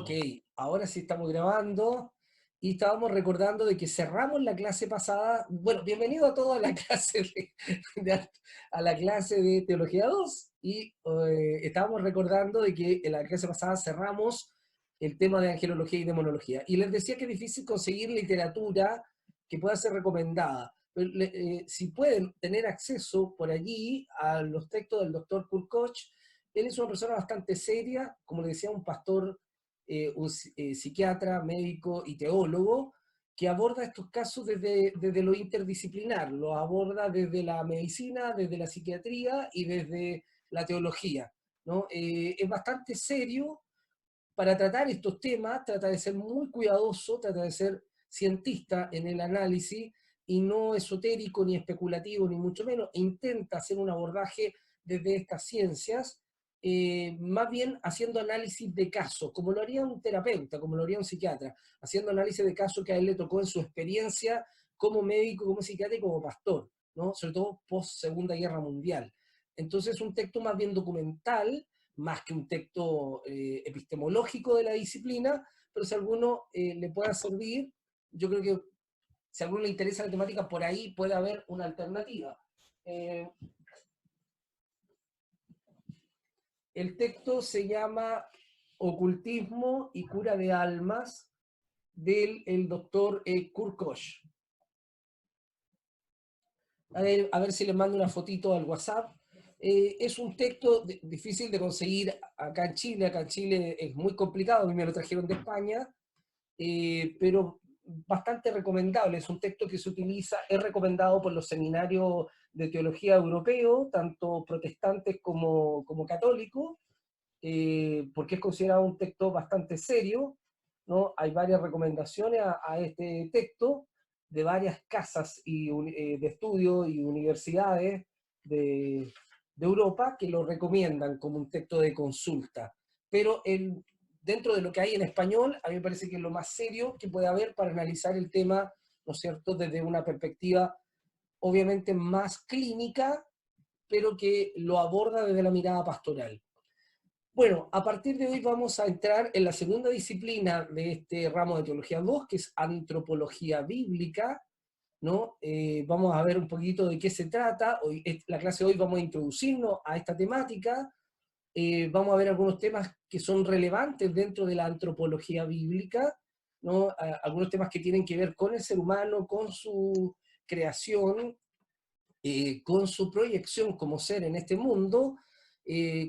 Ok, ahora sí estamos grabando y estábamos recordando de que cerramos la clase pasada. Bueno, bienvenido a todos a la clase a la clase de Teología 2 y estábamos recordando de que en la clase pasada cerramos el tema de angelología y demonología. Y les decía que es difícil conseguir literatura que pueda ser recomendada. Pero, si pueden tener acceso por allí a los textos del doctor Kurt Koch, él es una persona bastante seria, como le decía, un pastor psiquiatra, médico y teólogo, que aborda estos casos desde lo interdisciplinar, lo aborda desde la medicina, desde la psiquiatría y desde la teología, ¿no? Es bastante serio para tratar estos temas, trata de ser muy cuidadoso, trata de ser cientista en el análisis y no esotérico ni especulativo, ni mucho menos, e intenta hacer un abordaje desde estas ciencias, más bien haciendo análisis de casos, como lo haría un terapeuta, como lo haría un psiquiatra, haciendo análisis de casos que a él le tocó en su experiencia como médico, como psiquiatra y como pastor, ¿no? Sobre todo post Segunda Guerra Mundial. Entonces es un texto más bien documental, más que un texto epistemológico de la disciplina, pero si a alguno le pueda servir, yo creo que si a alguno le interesa la temática, por ahí puede haber una alternativa. Eh, el texto se llama Ocultismo y cura de almas, del el doctor Kurt Koch. A ver si les mando una fotito al WhatsApp. Es un texto difícil de conseguir acá en Chile. Acá en Chile es muy complicado, a mí me lo trajeron de España, pero bastante recomendable. Es un texto que se utiliza, es recomendado por los seminarios de teología europeos, tanto protestantes como católicos, porque es considerado un texto bastante serio, ¿no? Hay varias recomendaciones a este texto de varias casas de estudio y universidades de Europa que lo recomiendan como un texto de consulta. Pero dentro de lo que hay en español, a mí me parece que es lo más serio que puede haber para analizar el tema, ¿no es cierto?, desde una perspectiva obviamente más clínica, pero que lo aborda desde la mirada pastoral. Bueno, a partir de hoy vamos a entrar en la segunda disciplina de este ramo de Teología 2, que es Antropología Bíblica, ¿no? Vamos a ver un poquito de qué se trata. Hoy, la clase de hoy vamos a introducirnos a esta temática. Vamos a ver algunos temas que son relevantes dentro de la antropología bíblica, ¿no? Algunos temas que tienen que ver con el ser humano, con su creación, con su proyección como ser en este mundo,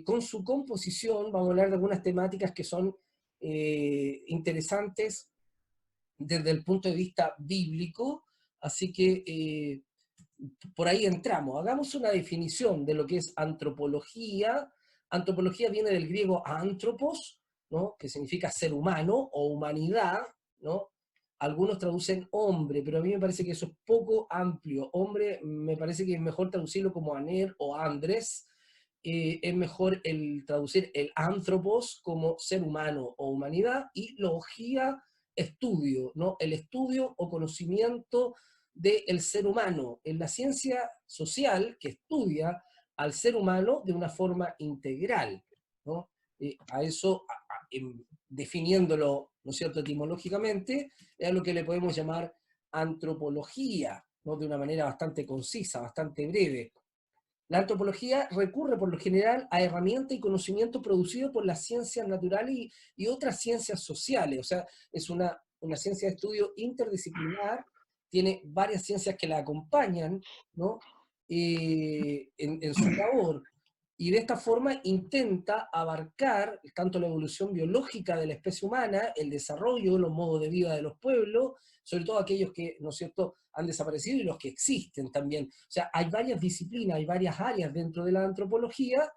con su composición. Vamos a hablar de algunas temáticas que son interesantes desde el punto de vista bíblico, así que por ahí entramos. Hagamos una definición de lo que es antropología. Antropología viene del griego antropos, ¿no?, que significa ser humano o humanidad, ¿no? Algunos traducen hombre, pero a mí me parece que eso es poco amplio. Hombre me parece que es mejor traducirlo como aner o andres. Es mejor traducir el antropos como ser humano o humanidad, y logía, estudio, ¿no? El estudio o conocimiento del ser humano, en la ciencia social que estudia al ser humano de una forma integral, ¿no? A eso, definiéndolo, ¿no es cierto?, etimológicamente, es a lo que le podemos llamar antropología, ¿no?, de una manera bastante concisa, bastante breve. La antropología recurre por lo general a herramientas y conocimientos producidos por las ciencias naturales y otras ciencias sociales. O sea, es una ciencia de estudio interdisciplinar, tiene varias ciencias que la acompañan, ¿no?, en su labor. Y de esta forma intenta abarcar tanto la evolución biológica de la especie humana, el desarrollo, los modos de vida de los pueblos, sobre todo aquellos que, ¿no es cierto?, han desaparecido, y los que existen también. O sea, hay varias disciplinas, hay varias áreas dentro de la antropología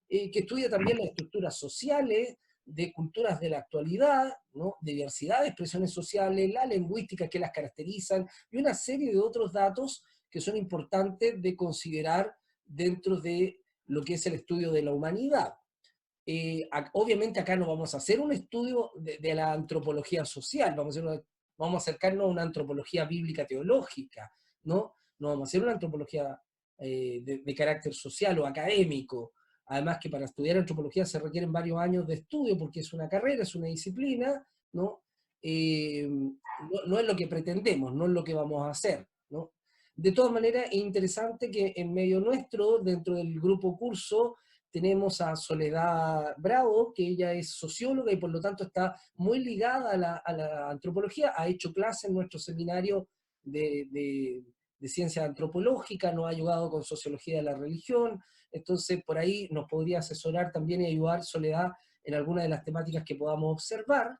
que estudia también las estructuras sociales, de culturas de la actualidad, ¿no?, diversidad de expresiones sociales, la lingüística que las caracterizan, y una serie de otros datos que son importantes de considerar dentro de lo que es el estudio de la humanidad. Obviamente acá no vamos a hacer un estudio de la antropología social, vamos a acercarnos a una antropología bíblica teológica, ¿no? No vamos a hacer una antropología de carácter social o académico. además que para estudiar antropología se requieren varios años de estudio porque es una carrera, es una disciplina, ¿no? No es lo que pretendemos, no es lo que vamos a hacer, ¿no? De todas maneras, es interesante que en medio nuestro, dentro del grupo curso, tenemos a Soledad Bravo, que ella es socióloga y por lo tanto está muy ligada a la antropología, ha hecho clases en nuestro seminario de ciencia antropológica, nos ha ayudado con sociología de la religión, entonces por ahí nos podría asesorar también y ayudar Soledad en alguna de las temáticas que podamos observar,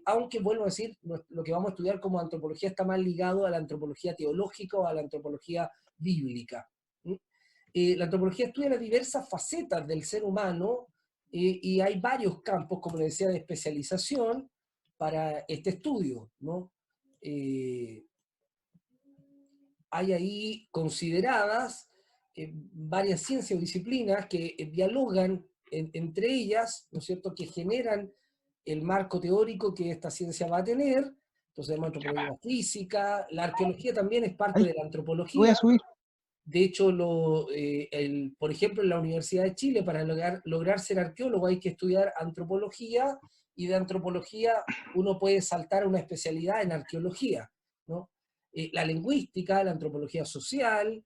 aunque vuelvo a decir, lo que vamos a estudiar como antropología está más ligado a la antropología teológica o a la antropología bíblica. La antropología estudia las diversas facetas del ser humano y hay varios campos, como le decía, de especialización para este estudio, ¿no? Hay ahí consideradas varias ciencias o disciplinas que dialogan entre ellas, ¿no es cierto?, que generan el marco teórico que esta ciencia va a tener. Entonces, tenemos antropología física, la arqueología también es parte Ay, de la voy antropología. a subir. De hecho, por ejemplo, en la Universidad de Chile, para lograr ser arqueólogo hay que estudiar antropología, y de antropología uno puede saltar a una especialidad en arqueología, ¿no? La lingüística, la antropología social,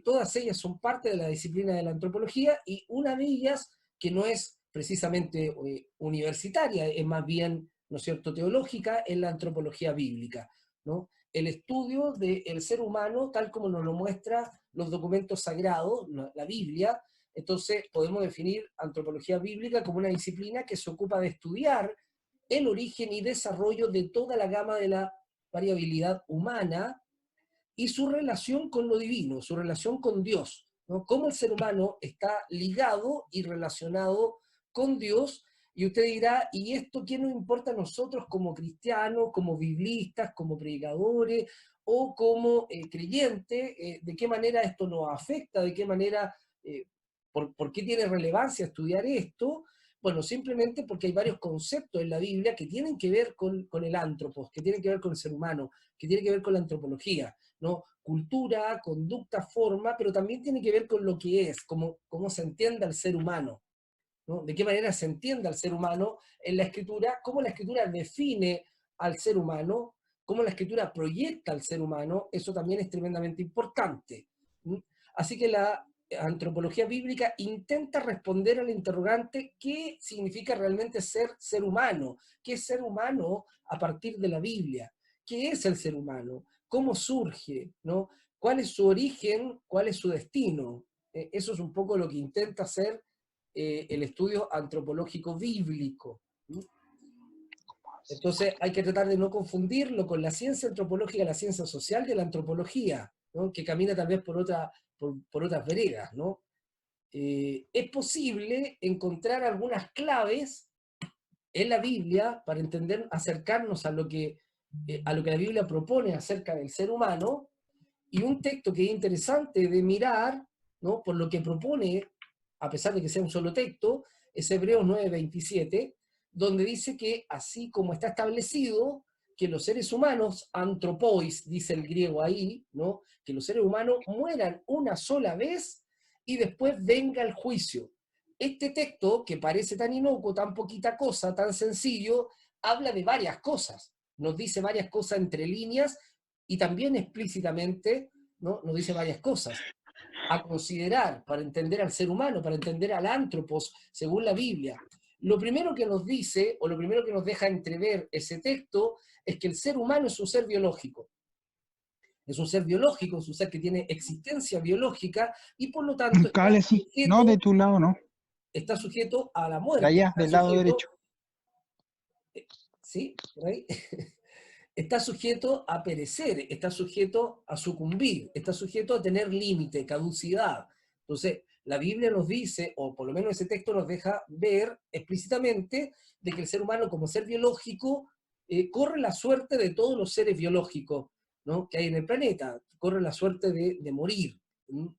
todas ellas son parte de la disciplina de la antropología, y una de ellas, que no es precisamente universitaria, es más bien, ¿no es cierto?, teológica, es la antropología bíblica, ¿no? El estudio del ser humano tal como nos lo muestra los documentos sagrados, la Biblia. Entonces podemos definir antropología bíblica como una disciplina que se ocupa de estudiar el origen y desarrollo de toda la gama de la variabilidad humana y su relación con lo divino, su relación con Dios, ¿no? Cómo el ser humano está ligado y relacionado con Dios. Y usted dirá, ¿y esto qué nos importa a nosotros como cristianos, como biblistas, como predicadores o como creyentes? ¿De qué manera esto nos afecta? ¿De qué manera, por qué tiene relevancia estudiar esto? Bueno, simplemente porque hay varios conceptos en la Biblia que tienen que ver con el antropos, que tienen que ver con el ser humano, que tienen que ver con la antropología, ¿no? Cultura, conducta, forma, pero también tiene que ver con lo que es, cómo se entiende al ser humano, ¿no? De qué manera se entiende al ser humano en la escritura, cómo la escritura define al ser humano, cómo la escritura proyecta al ser humano, eso también es tremendamente importante. ¿Mm? Así que la antropología bíblica intenta responder al interrogante ¿qué significa realmente ser ser humano? ¿Qué es ser humano a partir de la Biblia? ¿Qué es el ser humano? ¿Cómo surge? ¿No? ¿Cuál es su origen? ¿Cuál es su destino? Eso es un poco lo que intenta hacer el estudio antropológico bíblico. Entonces hay que tratar de no confundirlo con la ciencia antropológica, la ciencia social de la antropología, ¿no? Que camina tal vez por otras veredas, ¿no? Es posible encontrar algunas claves en la Biblia para entender, acercarnos a lo que la Biblia propone acerca del ser humano, y un texto que es interesante de mirar, ¿no?, por lo que propone, a pesar de que sea un solo texto, es Hebreos 9:27, donde dice que así como está establecido que los seres humanos, antropois, dice el griego ahí, ¿no?, que los seres humanos mueran una sola vez y después venga el juicio. Este texto, que parece tan inocuo, tan poquita cosa, tan sencillo, habla de varias cosas, nos dice varias cosas entre líneas y también explícitamente, ¿no?, nos dice varias cosas a considerar para entender al ser humano, para entender al antropos, según la Biblia. Lo primero que nos dice, o lo primero que nos deja entrever ese texto, es que el ser humano es un ser biológico. Es un ser biológico, es un ser que tiene existencia biológica y por lo tanto Cable sí. No, de tu lado no. está sujeto a la De muerte, allá, está del lado sujeto, derecho. ¿sí? ¿Por ahí? Está sujeto a perecer, está sujeto a sucumbir, está sujeto a tener límite, caducidad. Entonces, la Biblia nos dice, o por lo menos ese texto nos deja ver explícitamente de que el ser humano como ser biológico corre la suerte de todos los seres biológicos, ¿no?, que hay en el planeta, corre la suerte de morir, ¿no?,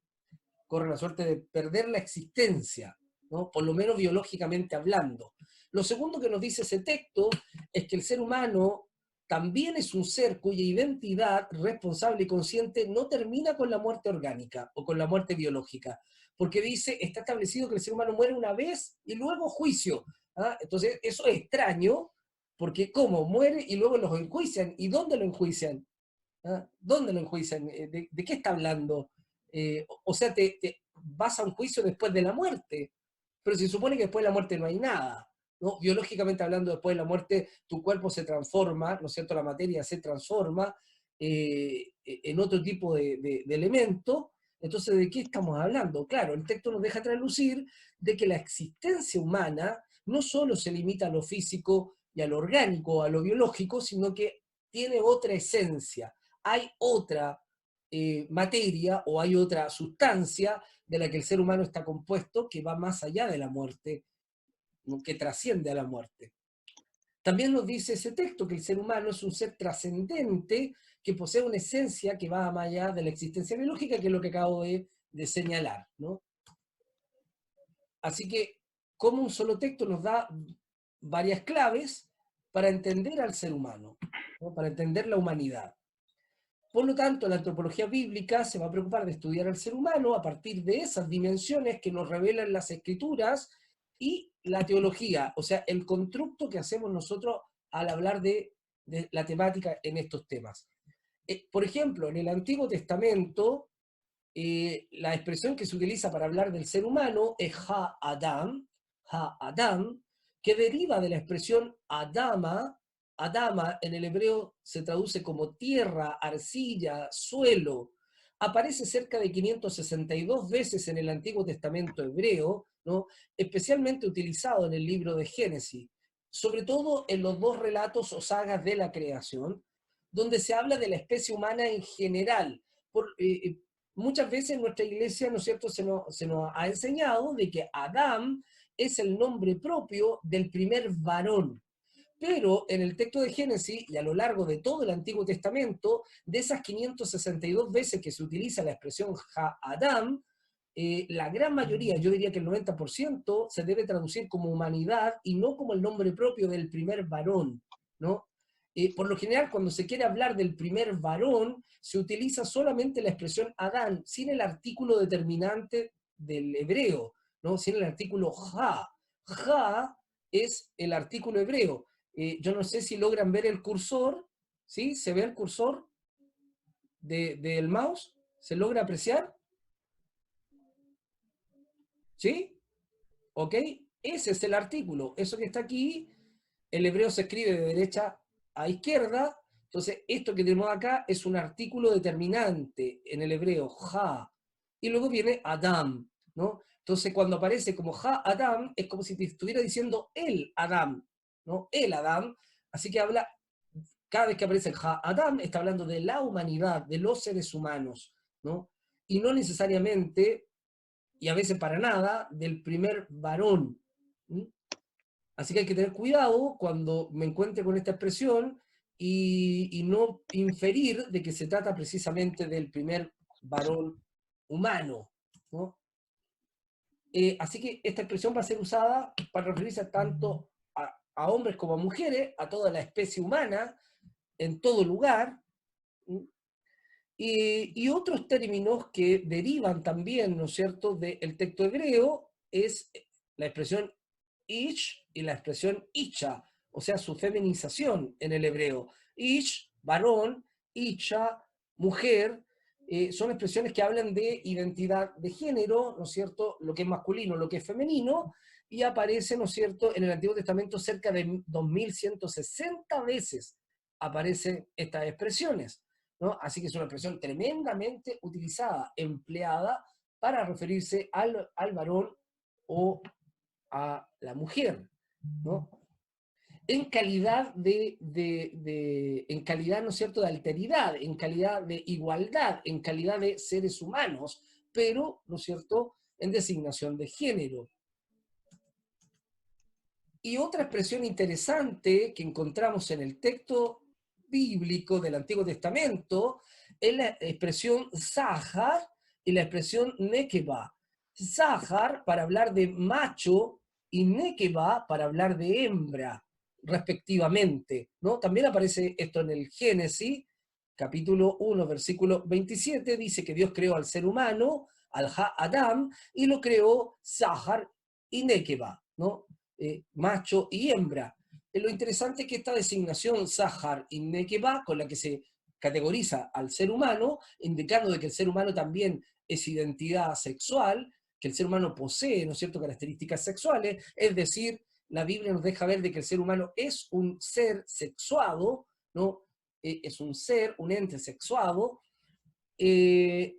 corre la suerte de perder la existencia, ¿no?, por lo menos biológicamente hablando. Lo segundo que nos dice ese texto es que el ser humano también es un ser cuya identidad responsable y consciente no termina con la muerte orgánica o con la muerte biológica, porque dice, está establecido que el ser humano muere una vez y luego juicio. ¿Ah? Entonces, eso es extraño, porque ¿cómo? Muere y luego los enjuician. ¿Y dónde lo enjuician? ¿Ah? ¿Dónde lo enjuician? ¿De qué está hablando? O sea, te vas a un juicio después de la muerte, pero se supone que después de la muerte no hay nada, ¿no? Biológicamente hablando, después de la muerte, tu cuerpo se transforma, ¿no es cierto? La materia se transforma en otro tipo de elemento. Entonces, ¿de qué estamos hablando? Claro, el texto nos deja traslucir de que la existencia humana no solo se limita a lo físico y a lo orgánico, a lo biológico, sino que tiene otra esencia. Hay otra materia o hay otra sustancia de la que el ser humano está compuesto que va más allá de la muerte, que trasciende a la muerte. También nos dice ese texto que el ser humano es un ser trascendente que posee una esencia que va más allá de la existencia biológica, que es lo que acabo de señalar, ¿no? Así que, como un solo texto nos da varias claves para entender al ser humano, ¿no? Para entender la humanidad. Por lo tanto, la antropología bíblica se va a preocupar de estudiar al ser humano a partir de esas dimensiones que nos revelan las escrituras y la teología, o sea, el constructo que hacemos nosotros al hablar de la temática en estos temas. Por ejemplo, en el Antiguo Testamento, la expresión que se utiliza para hablar del ser humano es ha-Adam, que deriva de la expresión Adama. Adama en el hebreo se traduce como tierra, arcilla, suelo. Aparece cerca de 562 veces en el Antiguo Testamento hebreo, ¿no? Especialmente utilizado en el libro de Génesis, sobre todo en los dos relatos o sagas de la creación, donde se habla de la especie humana en general. Muchas veces nuestra iglesia, ¿no es cierto?, se nos ha enseñado de que Adán es el nombre propio del primer varón. Pero en el texto de Génesis y a lo largo de todo el Antiguo Testamento, de esas 562 veces que se utiliza la expresión Ha-Adam, la gran mayoría, yo diría que el 90%, se debe traducir como humanidad y no como el nombre propio del primer varón, ¿no? Por lo general, cuando se quiere hablar del primer varón, se utiliza solamente la expresión Adán, sin el artículo determinante del hebreo, ¿no? Sin el artículo ha. Ha es el artículo hebreo. Yo no sé si logran ver el cursor, ¿sí? ¿Se ve el cursor del mouse? ¿Se logra apreciar? ¿Sí? ¿Ok? Ese es el artículo. Eso que está aquí, el hebreo se escribe de derecha a izquierda. Entonces, esto que tenemos acá es un artículo determinante en el hebreo, ha. Y luego viene Adam, ¿no? Entonces, cuando aparece como ha Adam, es como si te estuviera diciendo el Adam, ¿no? El Adam. Así que habla, cada vez que aparece el ha Adam, está hablando de la humanidad, de los seres humanos, ¿no? Y no necesariamente y a veces para nada, del primer varón. ¿Mm? Así que hay que tener cuidado cuando me encuentre con esta expresión y no inferir de que se trata precisamente del primer varón humano, ¿no? Así que esta expresión va a ser usada para referirse tanto a hombres como a mujeres, a toda la especie humana, en todo lugar. ¿Mm? Y otros términos que derivan también, ¿no es cierto?, del texto hebreo es la expresión ish y la expresión isha, o sea, su feminización en el hebreo. Ish, varón, isha, mujer, son expresiones que hablan de identidad de género, ¿no es cierto?, lo que es masculino, lo que es femenino, y aparece, ¿no es cierto?, en el Antiguo Testamento cerca de 2160 veces aparecen estas expresiones, ¿no? Así que es una expresión tremendamente utilizada, empleada para referirse al varón o a la mujer, ¿no? En calidad en calidad, ¿no es cierto?, de alteridad, en calidad de igualdad, en calidad de seres humanos, pero, ¿no es cierto?, en designación de género. Y otra expresión interesante que encontramos en el texto bíblico del Antiguo Testamento es la expresión Zahar y la expresión Nekeba. Zahar para hablar de macho y Nekeba para hablar de hembra, respectivamente, ¿no? También aparece esto en el Génesis, capítulo 1, versículo 27, dice que Dios creó al ser humano, al Ha-Adam, y lo creó Zahar y Nekeba, ¿no? Macho y hembra. Lo interesante es que esta designación Zahar y Nekeba, con la que se categoriza al ser humano, indicando de que el ser humano también es identidad sexual, que el ser humano posee, ¿no es cierto?, características sexuales, es decir, la Biblia nos deja ver de que el ser humano es un ser sexuado, ¿no? Es un ser, un ente sexuado,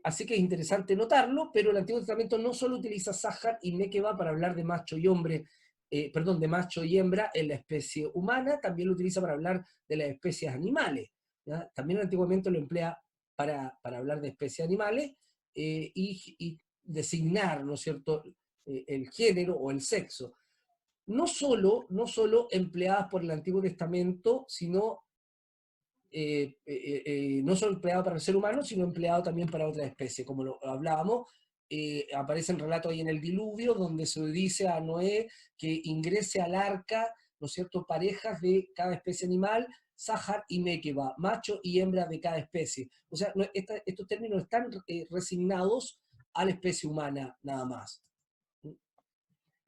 así que es interesante notarlo, pero el Antiguo Testamento no solo utiliza Zahar y Nekeba para hablar de macho y hombre, perdón, de macho y hembra en la especie humana, también lo utiliza para hablar de las especies animales, ¿ya? También el Antiguo Testamento lo emplea para hablar de especies animales y designar, ¿no es cierto?, el género o el sexo. No solo empleadas por el Antiguo Testamento, sino no solo empleado para el ser humano, sino empleado también para otras especies. Como lo hablábamos, aparecen relatos ahí en el diluvio donde se dice a Noé que ingrese al arca, ¿no es cierto?, parejas de cada especie animal, Zahar y Nekeba, macho y hembra de cada especie. O sea, estos términos están resignados a la especie humana nada más.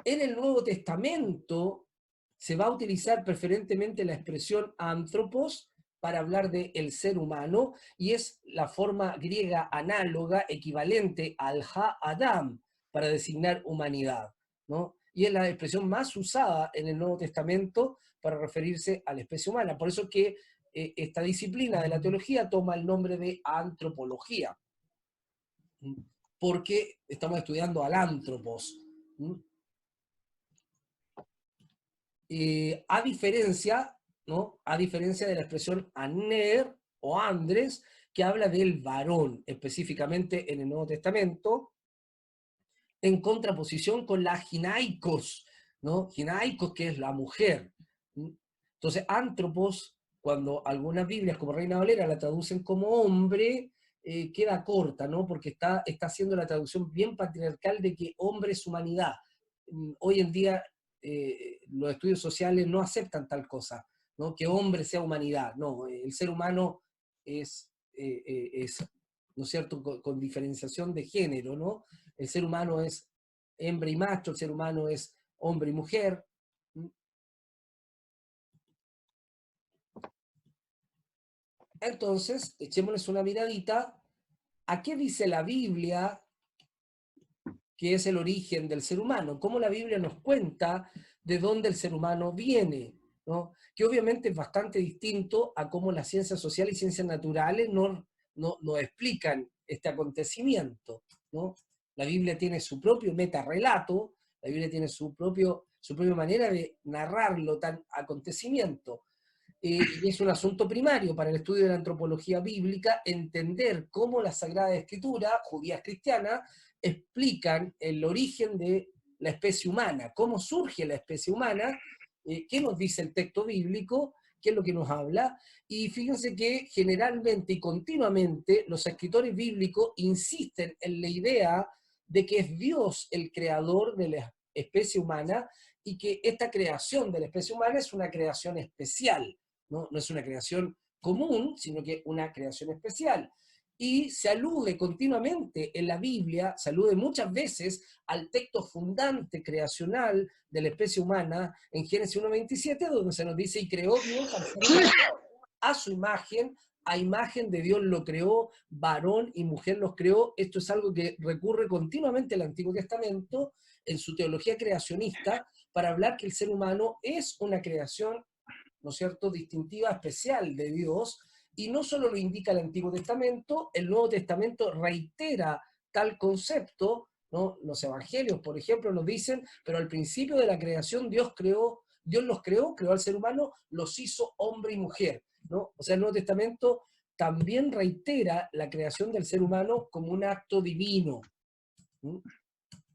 En el Nuevo Testamento se va a utilizar preferentemente la expresión anthropos para hablar de el ser humano, y es la forma griega análoga equivalente al ha-Adam para designar humanidad, ¿no? Y es la expresión más usada en el Nuevo Testamento para referirse a la especie humana. Por eso que esta disciplina de la teología toma el nombre de antropología, porque estamos estudiando al anthropos. A diferencia, ¿no? A diferencia de la expresión aner o andres, que habla del varón, específicamente en el Nuevo Testamento, en contraposición con la ginaikos, ¿no? Ginaikos, que es la mujer. Entonces, antropos, cuando algunas Biblias, como Reina Valera, la traducen como hombre, queda corta, ¿no? Porque está haciendo la traducción bien patriarcal de que hombre es humanidad. Hoy en día los estudios sociales no aceptan tal cosa, ¿no? Que hombre sea humanidad. No, el ser humano es ¿no es cierto?, con diferenciación de género, ¿no? El ser humano es hembra y macho, el ser humano es hombre y mujer. Entonces, echémosles una miradita a qué dice la Biblia que es el origen del ser humano, cómo la Biblia nos cuenta de dónde el ser humano viene, ¿no? Que obviamente es bastante distinto a cómo las ciencias sociales y ciencias naturales nos explican este acontecimiento, ¿no? La Biblia tiene su propio metarrelato, la Biblia tiene su propia manera de narrarlo tan acontecimiento. Y es un asunto primario para el estudio de la antropología bíblica entender cómo la Sagrada Escritura, judías cristianas, explican el origen de la especie humana, cómo surge la especie humana, qué nos dice el texto bíblico, qué es lo que nos habla, y fíjense que generalmente y continuamente los escritores bíblicos insisten en la idea de que es Dios el creador de la especie humana y que esta creación de la especie humana es una creación especial. No es una creación común, sino que una creación especial. Y se alude continuamente en la Biblia, se alude muchas veces al texto fundante creacional de la especie humana en Génesis 1:27, donde se nos dice, y creó Dios al ser humano a su imagen, a imagen de Dios lo creó, varón y mujer los creó. Esto es algo que recurre continuamente al Antiguo Testamento en su teología creacionista para hablar que el ser humano es una creación, ¿no es cierto?, distintiva, especial de Dios, y no solo lo indica el Antiguo Testamento, el Nuevo Testamento reitera tal concepto, ¿no? Los evangelios, por ejemplo, nos dicen, pero al principio de la creación Dios los creó al ser humano, los hizo hombre y mujer, ¿no? O sea, el Nuevo Testamento también reitera la creación del ser humano como un acto divino.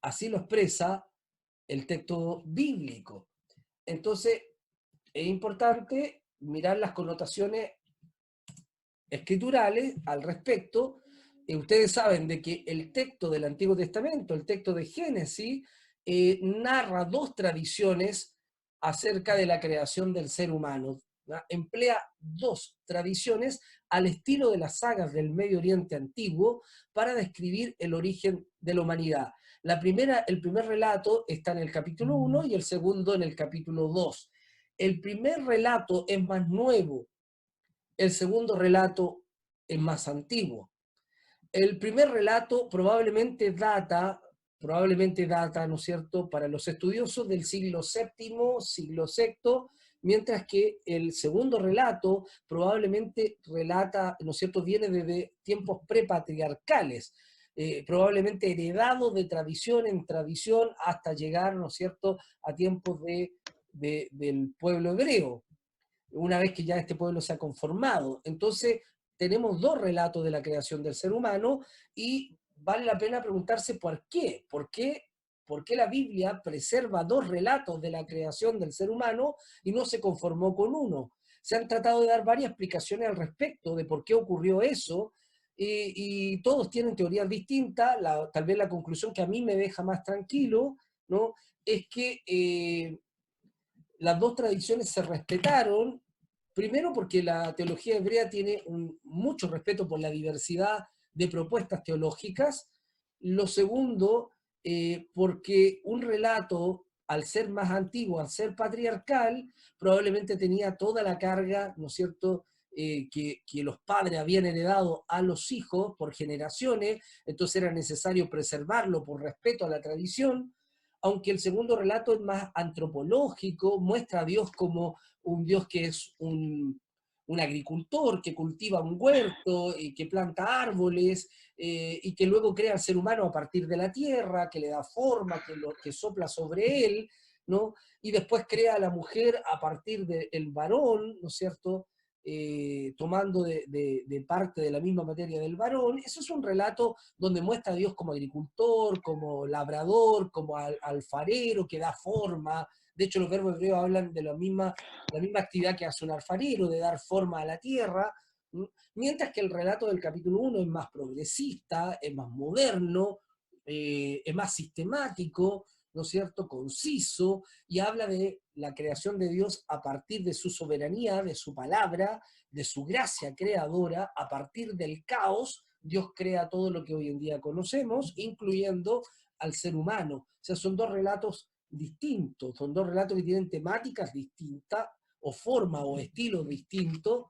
Así lo expresa el texto bíblico. Entonces, es importante mirar las connotaciones escriturales al respecto. Ustedes saben de que el texto del Antiguo Testamento, el texto de Génesis, narra dos tradiciones acerca de la creación del ser humano. ¿Ya? Emplea dos tradiciones al estilo de las sagas del Medio Oriente antiguo para describir el origen de la humanidad. El primer relato está en el capítulo 1 y el segundo en el capítulo 2. El primer relato es más nuevo, el segundo relato es más antiguo. El primer relato probablemente data, ¿no es cierto?, para los estudiosos del siglo VII, siglo VI, mientras que el segundo relato probablemente relata, ¿no es cierto?, viene desde tiempos prepatriarcales, probablemente heredado de tradición en tradición hasta llegar, ¿no es cierto?, a tiempos del pueblo hebreo, una vez que ya este pueblo se ha conformado. Entonces, tenemos dos relatos de la creación del ser humano y vale la pena preguntarse por qué. ¿Por qué la Biblia preserva dos relatos de la creación del ser humano y no se conformó con uno? Se han tratado de dar varias explicaciones al respecto de por qué ocurrió eso, y todos tienen teorías distintas. Tal vez la conclusión que a mí me deja más tranquilo, ¿no?, es que las dos tradiciones se respetaron, primero porque la teología hebrea tiene mucho respeto por la diversidad de propuestas teológicas. Lo segundo, porque un relato, al ser más antiguo, al ser patriarcal, probablemente tenía toda la carga, ¿no es cierto?, que los padres habían heredado a los hijos por generaciones, entonces era necesario preservarlo por respeto a la tradición. Aunque el segundo relato es más antropológico, muestra a Dios como un Dios que es un agricultor, que cultiva un huerto, y que planta árboles, y que luego crea al ser humano a partir de la tierra, que le da forma, que sopla sobre él, ¿no? Y después crea a la mujer a partir del varón, ¿no es cierto?, tomando de parte de la misma materia del varón. Eso es un relato donde muestra a Dios como agricultor, como labrador, como alfarero, que da forma. De hecho, los verbos hebreos hablan de la misma actividad que hace un alfarero, de dar forma a la tierra, mientras que el relato del capítulo 1 es más progresista, es más moderno, es más sistemático, ¿no es cierto?, conciso, y habla de la creación de Dios a partir de su soberanía, de su palabra, de su gracia creadora. A partir del caos, Dios crea todo lo que hoy en día conocemos, incluyendo al ser humano. O sea, son dos relatos distintos, son dos relatos que tienen temáticas distintas, o forma o estilos distintos,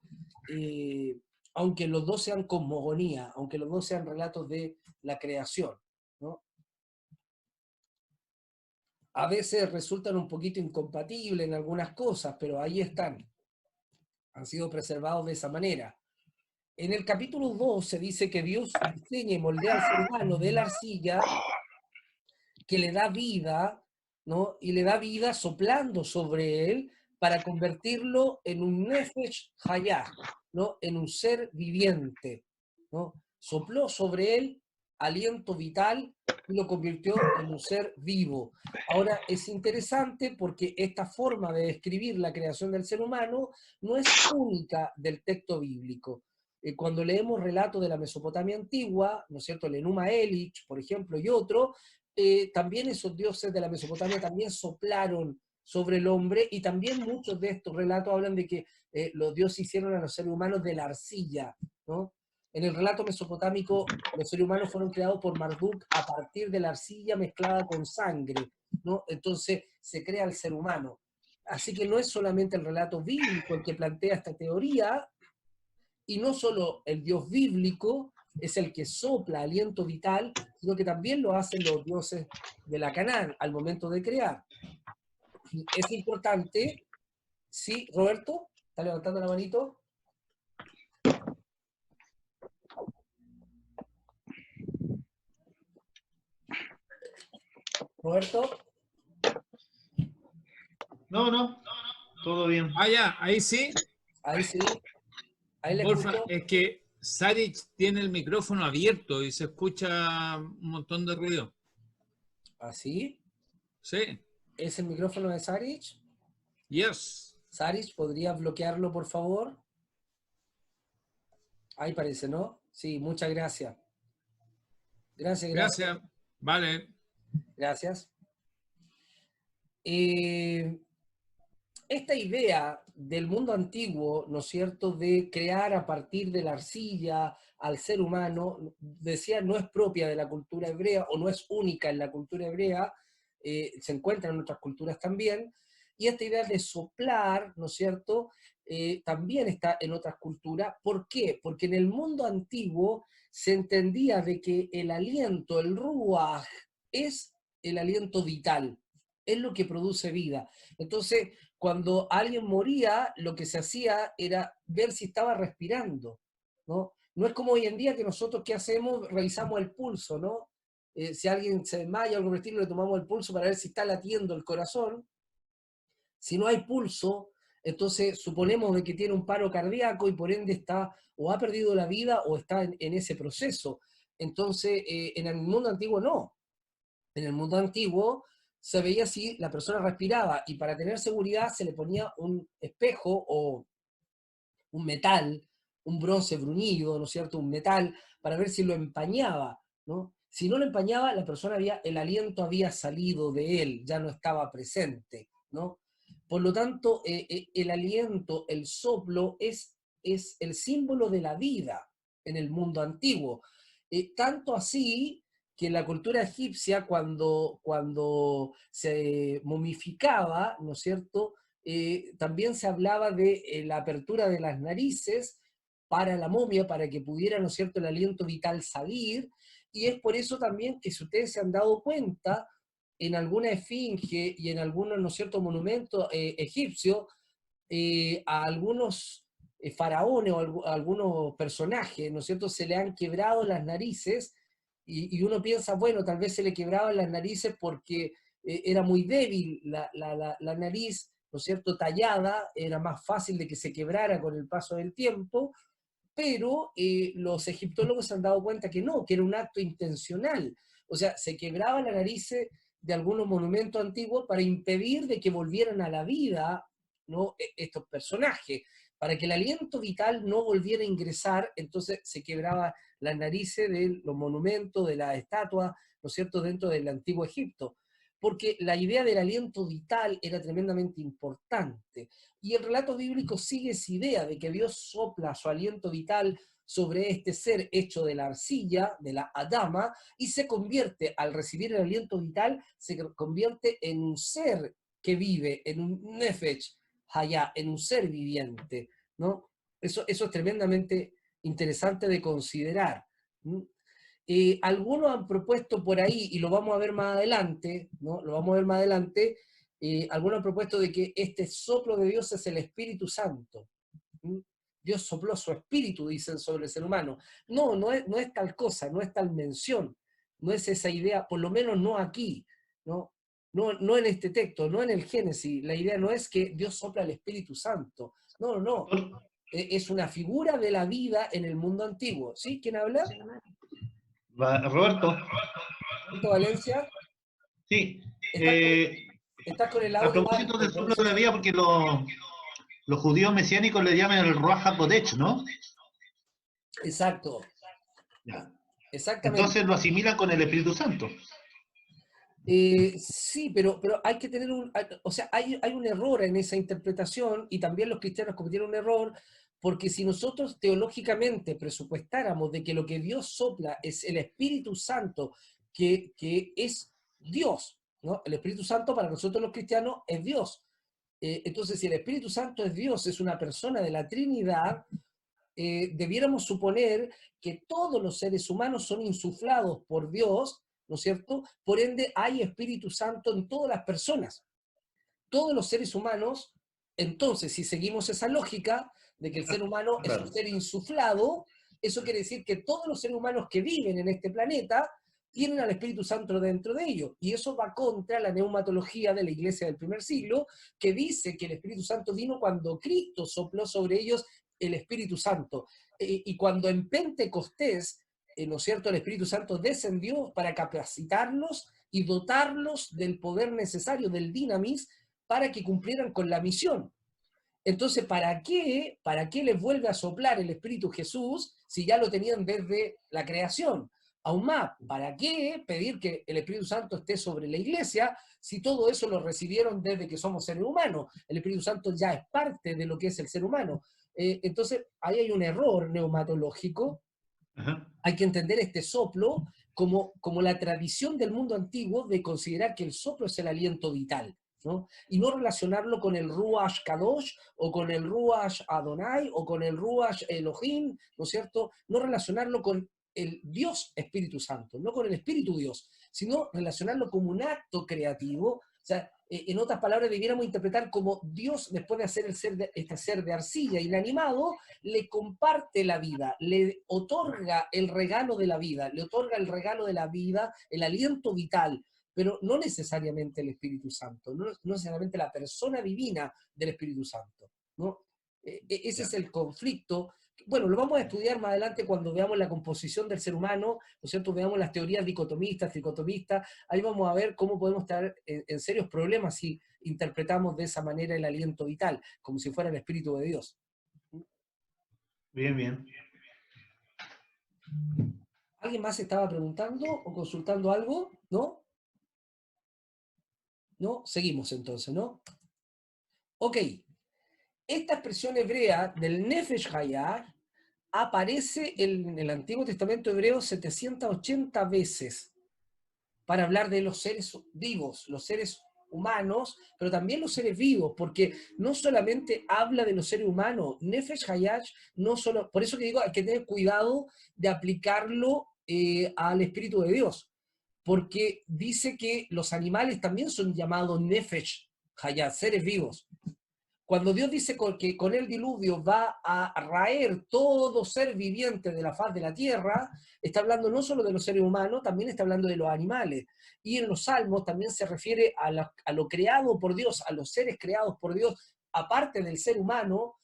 aunque los dos sean cosmogonía, aunque los dos sean relatos de la creación, ¿no? A veces resultan un poquito incompatibles en algunas cosas, pero ahí están, han sido preservados de esa manera. En el capítulo 2 se dice que Dios diseña y moldea al ser humano de la arcilla, que le da vida, ¿no?, y le da vida soplando sobre él para convertirlo en un nefesh hayah, ¿no?, en un ser viviente, ¿no? Sopló sobre él aliento vital y lo convirtió en un ser vivo. Ahora, es interesante porque esta forma de describir la creación del ser humano no es única del texto bíblico. Cuando leemos relatos de la Mesopotamia antigua, ¿no es cierto?, el Enuma Elish, por ejemplo, y otro, también esos dioses de la Mesopotamia también soplaron sobre el hombre, y también muchos de estos relatos hablan de que los dioses hicieron a los seres humanos de la arcilla, ¿no? En el relato mesopotámico, los seres humanos fueron creados por Marduk a partir de la arcilla mezclada con sangre, ¿no? Entonces se crea el ser humano. Así que no es solamente el relato bíblico el que plantea esta teoría, y no solo el Dios bíblico es el que sopla aliento vital, sino que también lo hacen los dioses de la Canaán al momento de crear. Es importante, sí, Roberto, ¿está levantando la manito? Roberto, No, no, todo bien. Ah, ya, ahí sí. ahí sí, ahí le Porfa, escucho. es que Sarich tiene el micrófono abierto y se escucha un montón de ruido. ¿Así? Sí, ¿Es el micrófono de Sarich? yes. Sarich, ¿podría bloquearlo, por favor? Ahí parece, ¿no? Sí, muchas gracias. Gracias, gracias. Gracias. Vale. Gracias. Eh, esta idea del mundo antiguo, ¿no es cierto?, de crear a partir de la arcilla al ser humano, decía, no es propia de la cultura hebrea o no es única en la cultura hebrea, se encuentra en otras culturas también, y esta idea de soplar, ¿no es cierto?, también está en otras culturas. ¿Por qué? Porque en el mundo antiguo se entendía de que el aliento, el ruaj, es el aliento vital, es lo que produce vida. Entonces, cuando alguien moría, lo que se hacía era ver si estaba respirando, ¿no? No es como hoy en día que nosotros, ¿qué hacemos? Revisamos el pulso, ¿no? Si alguien se desmaya o algo por el estilo, le tomamos el pulso para ver si está latiendo el corazón. Si no hay pulso, entonces suponemos de que tiene un paro cardíaco y por ende está o ha perdido la vida o está en ese proceso. Entonces, en el mundo antiguo no. En el mundo antiguo se veía si la persona respiraba y para tener seguridad se le ponía un espejo o un metal, un bronce bruñido, ¿no es cierto? Un metal, para ver si lo empañaba, ¿no? Si no lo empañaba, la persona el aliento había salido de él, ya no estaba presente, ¿no? Por lo tanto, el aliento, el soplo, es el símbolo de la vida en el mundo antiguo. Tanto así que en la cultura egipcia, cuando se momificaba, ¿no es cierto?, también se hablaba de la apertura de las narices para la momia, para que pudiera, ¿no es cierto?, el aliento vital salir, y es por eso también que si ustedes se han dado cuenta, en alguna esfinge y en algunos, ¿no es cierto?, monumentos egipcios, a algunos faraones o a algunos personajes, ¿no es cierto?, se le han quebrado las narices, y uno piensa, bueno, tal vez se le quebraban las narices porque era muy débil la nariz, ¿no es cierto?, tallada, era más fácil de que se quebrara con el paso del tiempo, pero los egiptólogos se han dado cuenta que no, que era un acto intencional. O sea, se quebraba la nariz de algunos monumentos antiguos para impedir de que volvieran a la vida, ¿no?, estos personajes. Para que el aliento vital no volviera a ingresar, entonces se quebraba las narices de los monumentos, de las estatuas, ¿no es cierto?, dentro del antiguo Egipto. Porque la idea del aliento vital era tremendamente importante. Y el relato bíblico sigue esa idea de que Dios sopla su aliento vital sobre este ser hecho de la arcilla, de la Adama, y se convierte, al recibir el aliento vital, se convierte en un ser que vive, en un nefesh hayá, en un ser viviente, ¿no? Eso es tremendamente interesante de considerar. Algunos han propuesto por ahí, y lo vamos a ver más adelante, ¿no? Lo vamos a ver más adelante, algunos han propuesto de que este soplo de Dios es el Espíritu Santo. ¿Mm? Dios sopló su espíritu, dicen, sobre el ser humano. No, no es tal cosa, no es tal mención, no es esa idea, por lo menos no aquí, ¿no? No en este texto, no en el Génesis. La idea no es que Dios sopla el Espíritu Santo. No, no. Es una figura de la vida en el mundo antiguo. ¿Sí? ¿Quién habla? Roberto, Roberto Valencia. sí. ¿Estás con el A audio propósito alto? del Por soplo eso de la vida, porque los judíos mesiánicos le llaman el Ruach HaKodesh, ¿no? Exacto, Ya. exactamente. Entonces lo asimilan con el Espíritu Santo. Sí, pero hay que tener o sea, hay un error en esa interpretación y también los cristianos cometieron un error porque si nosotros teológicamente presupuestáramos de que lo que Dios sopla es el Espíritu Santo, que es Dios, ¿no? El Espíritu Santo para nosotros los cristianos es Dios. Entonces, si el Espíritu Santo es Dios, es una persona de la Trinidad, debiéramos suponer que todos los seres humanos son insuflados por Dios, ¿no es cierto? Por ende, hay Espíritu Santo en todas las personas. Todos los seres humanos, entonces, si seguimos esa lógica de que el ser humano es un Claro. ser insuflado, eso quiere decir que todos los seres humanos que viven en este planeta tienen al Espíritu Santo dentro de ellos. Y eso va contra la neumatología de la iglesia del primer siglo, que dice que el Espíritu Santo vino cuando Cristo sopló sobre ellos el Espíritu Santo. Y cuando en Pentecostés, ¿no es cierto?, el Espíritu Santo descendió para capacitarlos y dotarlos del poder necesario, del dinamis, para que cumplieran con la misión. Entonces, ¿para qué les vuelve a soplar el Espíritu Jesús si ya lo tenían desde la creación? Aún más, ¿para qué pedir que el Espíritu Santo esté sobre la iglesia si todo eso lo recibieron desde que somos seres humanos? El Espíritu Santo ya es parte de lo que es el ser humano. Entonces, ahí hay un error neumatológico. Ajá. Hay que entender este soplo como la tradición del mundo antiguo de considerar que el soplo es el aliento vital, ¿no? Y no relacionarlo con el Ruach Kadosh, o con el Ruach Adonai, o con el Ruach Elohim, ¿no es cierto? No relacionarlo con el Dios Espíritu Santo, no con el Espíritu Dios, sino relacionarlo como un acto creativo. O sea, en otras palabras, debiéramos interpretar como Dios, después de hacer este ser de arcilla inanimado, le comparte la vida, le otorga el regalo de la vida, le otorga el regalo de la vida, el aliento vital, pero no necesariamente el Espíritu Santo, no necesariamente la persona divina del Espíritu Santo, ¿no? Ese es el conflicto. Bueno, lo vamos a estudiar más adelante cuando veamos la composición del ser humano, ¿no es cierto? Veamos las teorías dicotomistas, tricotomistas, ahí vamos a ver cómo podemos estar en serios problemas si interpretamos de esa manera el aliento vital, como si fuera el Espíritu de Dios. Bien, bien. ¿Alguien más estaba preguntando o consultando algo? ¿No? ¿No? Seguimos entonces, ¿no? Ok. Esta expresión hebrea del Nefesh Hayah aparece en el Antiguo Testamento hebreo 780 veces para hablar de los seres vivos, los seres humanos, pero también los seres vivos, porque no solamente habla de los seres humanos, Nefesh Hayah no solo, por eso que digo, hay que tener cuidado de aplicarlo al Espíritu de Dios, porque dice que los animales también son llamados Nefesh Hayah, seres vivos. Cuando Dios dice que con el diluvio va a raer todo ser viviente de la faz de la tierra, está hablando no solo de los seres humanos, también está hablando de los animales. Y en los salmos también se refiere a lo creado por Dios, a los seres creados por Dios, aparte del ser humano,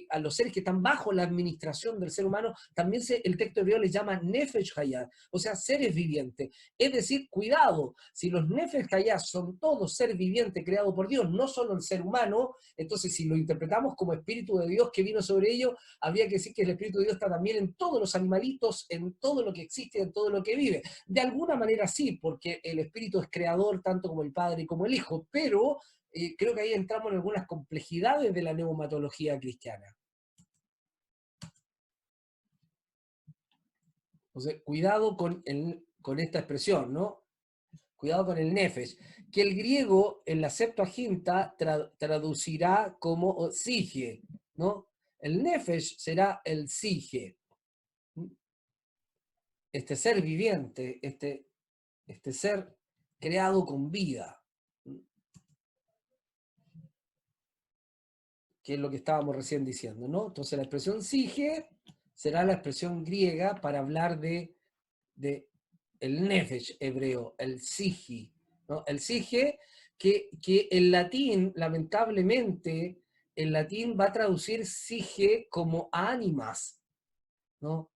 a los seres que están bajo la administración del ser humano, también el texto hebreo les llama Nefesh Hayah, o sea, seres vivientes. Es decir, cuidado, si los Nefesh Hayah son todos seres vivientes creados por Dios, no solo el ser humano, entonces si lo interpretamos como Espíritu de Dios que vino sobre ellos, habría que decir que el Espíritu de Dios está también en todos los animalitos, en todo lo que existe, en todo lo que vive. De alguna manera sí, porque el Espíritu es creador tanto como el Padre como el Hijo, pero creo que ahí entramos en algunas complejidades de la neumatología cristiana. Entonces, cuidado con esta expresión, ¿no? Cuidado con el nefesh, que el griego en la Septuaginta traducirá como sige, ¿no? El nefesh será el sige. Este ser viviente, este ser creado con vida. Que es lo que estábamos recién diciendo, ¿no? Entonces la expresión sige será la expresión griega para hablar de el nefesh hebreo, el sigi, ¿no? El sige que el latín, lamentablemente, el latín va a traducir sige como ánimas, ¿no?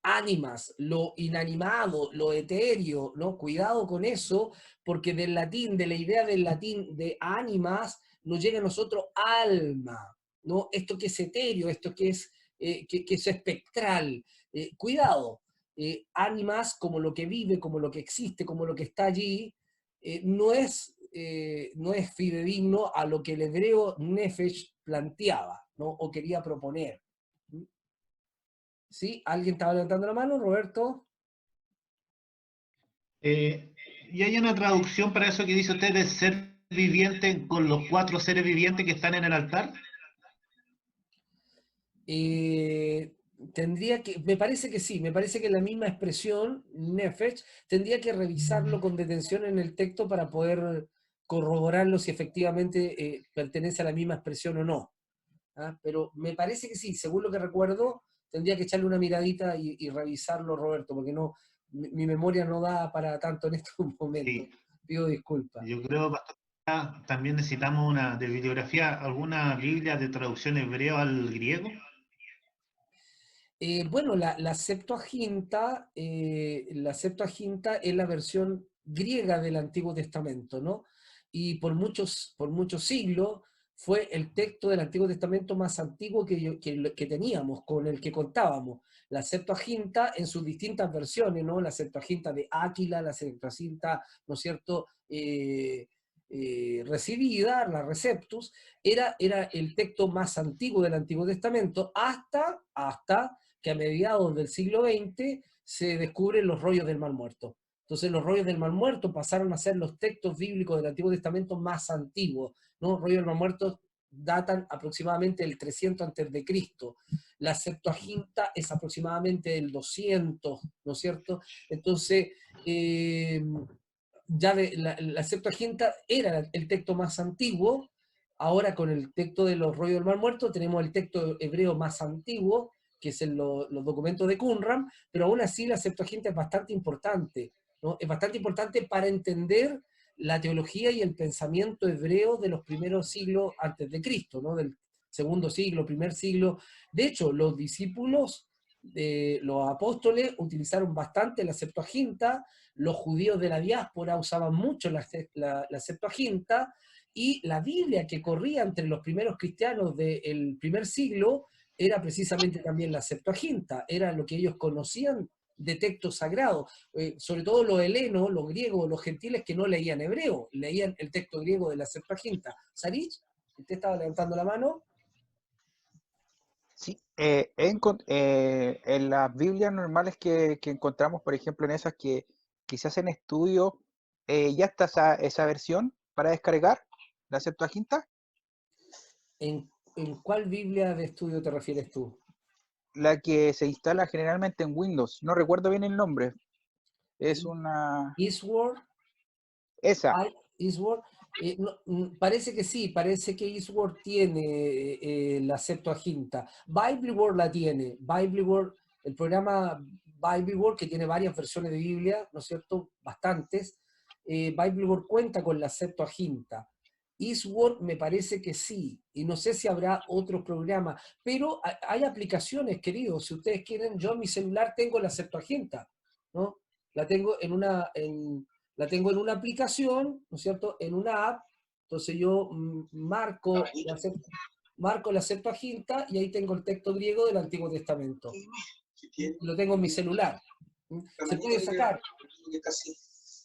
Ánimas, lo inanimado, lo etéreo, ¿no? Cuidado con eso, porque del latín, de la idea del latín de ánimas, nos llega a nosotros alma, ¿no? Esto que es etéreo, esto que es espectral. Cuidado, ánimas como lo que vive, como lo que existe, como lo que está allí, no es fidedigno a lo que el hebreo Nefesh planteaba, ¿no? O quería proponer. ¿Sí? ¿Alguien estaba levantando la mano, Roberto? ¿Y hay una traducción para eso que dice usted de ser viviente con los 4 seres vivientes que están en el altar? Me parece que sí, me parece que la misma expresión, Nefesh, tendría que revisarlo con detención en el texto para poder corroborarlo si efectivamente pertenece a la misma expresión o no. ¿Ah? Pero me parece que sí, según lo que recuerdo, tendría que echarle una miradita y revisarlo, Roberto, porque no, mi memoria no da para tanto en estos momentos. Sí, Pido disculpas. yo creo, pastor, también necesitamos una de bibliografía, alguna Biblia de traducción hebreo al griego. Bueno, la Septuaginta es la versión griega del Antiguo Testamento, ¿no? Y por muchos siglos fue el texto del Antiguo Testamento más antiguo que teníamos, con el que contábamos. La Septuaginta en sus distintas versiones, ¿no? La Septuaginta de Áquila, la Septuaginta, ¿no es cierto?, recibida, la Receptus, era el texto más antiguo del Antiguo Testamento, hasta que a mediados del siglo XX se descubren los rollos del Mar Muerto. Entonces los rollos del Mar Muerto pasaron a ser los textos bíblicos del Antiguo Testamento más antiguos, ¿no? Los rollos del Mar Muerto datan aproximadamente del 300 a.C. La Septuaginta es aproximadamente del 200, ¿no es cierto? Entonces, ya la Septuaginta era el texto más antiguo. Ahora con el texto de los rollos del Mar Muerto tenemos el texto hebreo más antiguo, que es los documentos de Qumran, pero aún así la Septuaginta es bastante importante, ¿no? Es bastante importante para entender la teología y el pensamiento hebreo de los primeros siglos antes de Cristo, ¿no? Del segundo siglo, primer siglo. De hecho, los discípulos de los apóstoles utilizaron bastante la Septuaginta, los judíos de la diáspora usaban mucho la Septuaginta, y la Biblia que corría entre los primeros cristianos del primer siglo era precisamente también la Septuaginta, era lo que ellos conocían de texto sagrado, sobre todo los helenos, los griegos, los gentiles que no leían hebreo, leían el texto griego de la Septuaginta. Sarich, ¿usted estaba levantando la mano? Sí, en las Biblias normales que encontramos, por ejemplo, en esas que se hacen estudios, ya está esa versión para descargar, la Septuaginta, ¿En cuál Biblia de estudio te refieres tú? la que se instala generalmente en Windows. No recuerdo bien el nombre. Es una... Eastward, Esa. Eastward, parece que sí, parece que Eastward tiene la Septuaginta. Bibleword la tiene. Bibleword, el programa Bibleword, que tiene varias versiones de Biblia, ¿no es cierto? Bastantes. Bibleword cuenta con la Septuaginta. Eastward me parece que sí, y no sé si habrá otros programas, pero hay aplicaciones, queridos. Si ustedes quieren, yo en mi celular tengo la Septuaginta, ¿no? La tengo la tengo en una aplicación, ¿no es cierto?, en una app. Entonces yo marco la Septuaginta y ahí tengo el texto griego del Antiguo Testamento. Lo tengo en mi celular. Se puede sacar.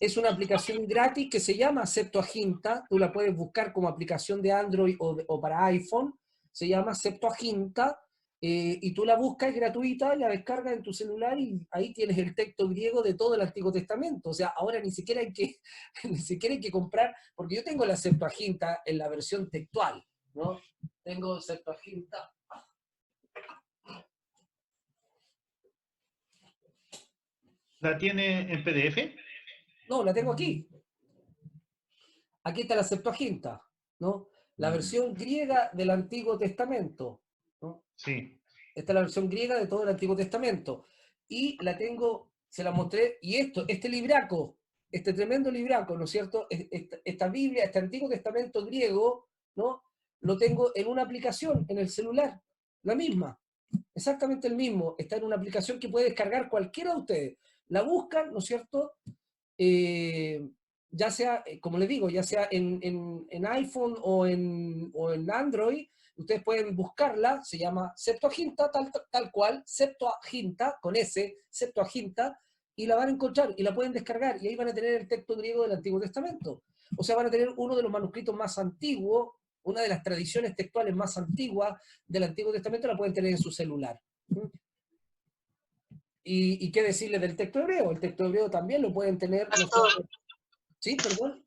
Es una aplicación gratis que se llama Septuaginta. Tú la puedes buscar como aplicación de Android o para iPhone. Se llama Septuaginta. Y tú la buscas, es gratuita, la descargas en tu celular y ahí tienes el texto griego de todo el Antiguo Testamento. O sea, ahora ni siquiera hay que, ni siquiera hay que comprar, porque yo tengo la Septuaginta en la versión textual, ¿no? Tengo Septuaginta. ¿La tiene en PDF? No, la tengo aquí. Aquí está la Septuaginta, ¿no? La versión griega del Antiguo Testamento, ¿no? Sí. Esta es la versión griega de todo el Antiguo Testamento. Y la tengo, se la mostré, y este libraco, este tremendo libraco, ¿no es cierto? Esta Biblia, este Antiguo Testamento griego, ¿no? Lo tengo en una aplicación, en el celular, la misma, exactamente el mismo. Está en una aplicación que puede descargar cualquiera de ustedes. La buscan, ¿no es cierto? Ya sea, como les digo, ya sea en iPhone o en Android, ustedes pueden buscarla, se llama Septuaginta, tal cual, Septuaginta, con S, Septuaginta, y la van a encontrar, y la pueden descargar, y ahí van a tener el texto griego del Antiguo Testamento. O sea, van a tener uno de los manuscritos más antiguos, una de las tradiciones textuales más antiguas del Antiguo Testamento, la pueden tener en su celular. ¿Y qué decirles del texto hebreo? El texto hebreo también lo pueden tener. Sí, perdón.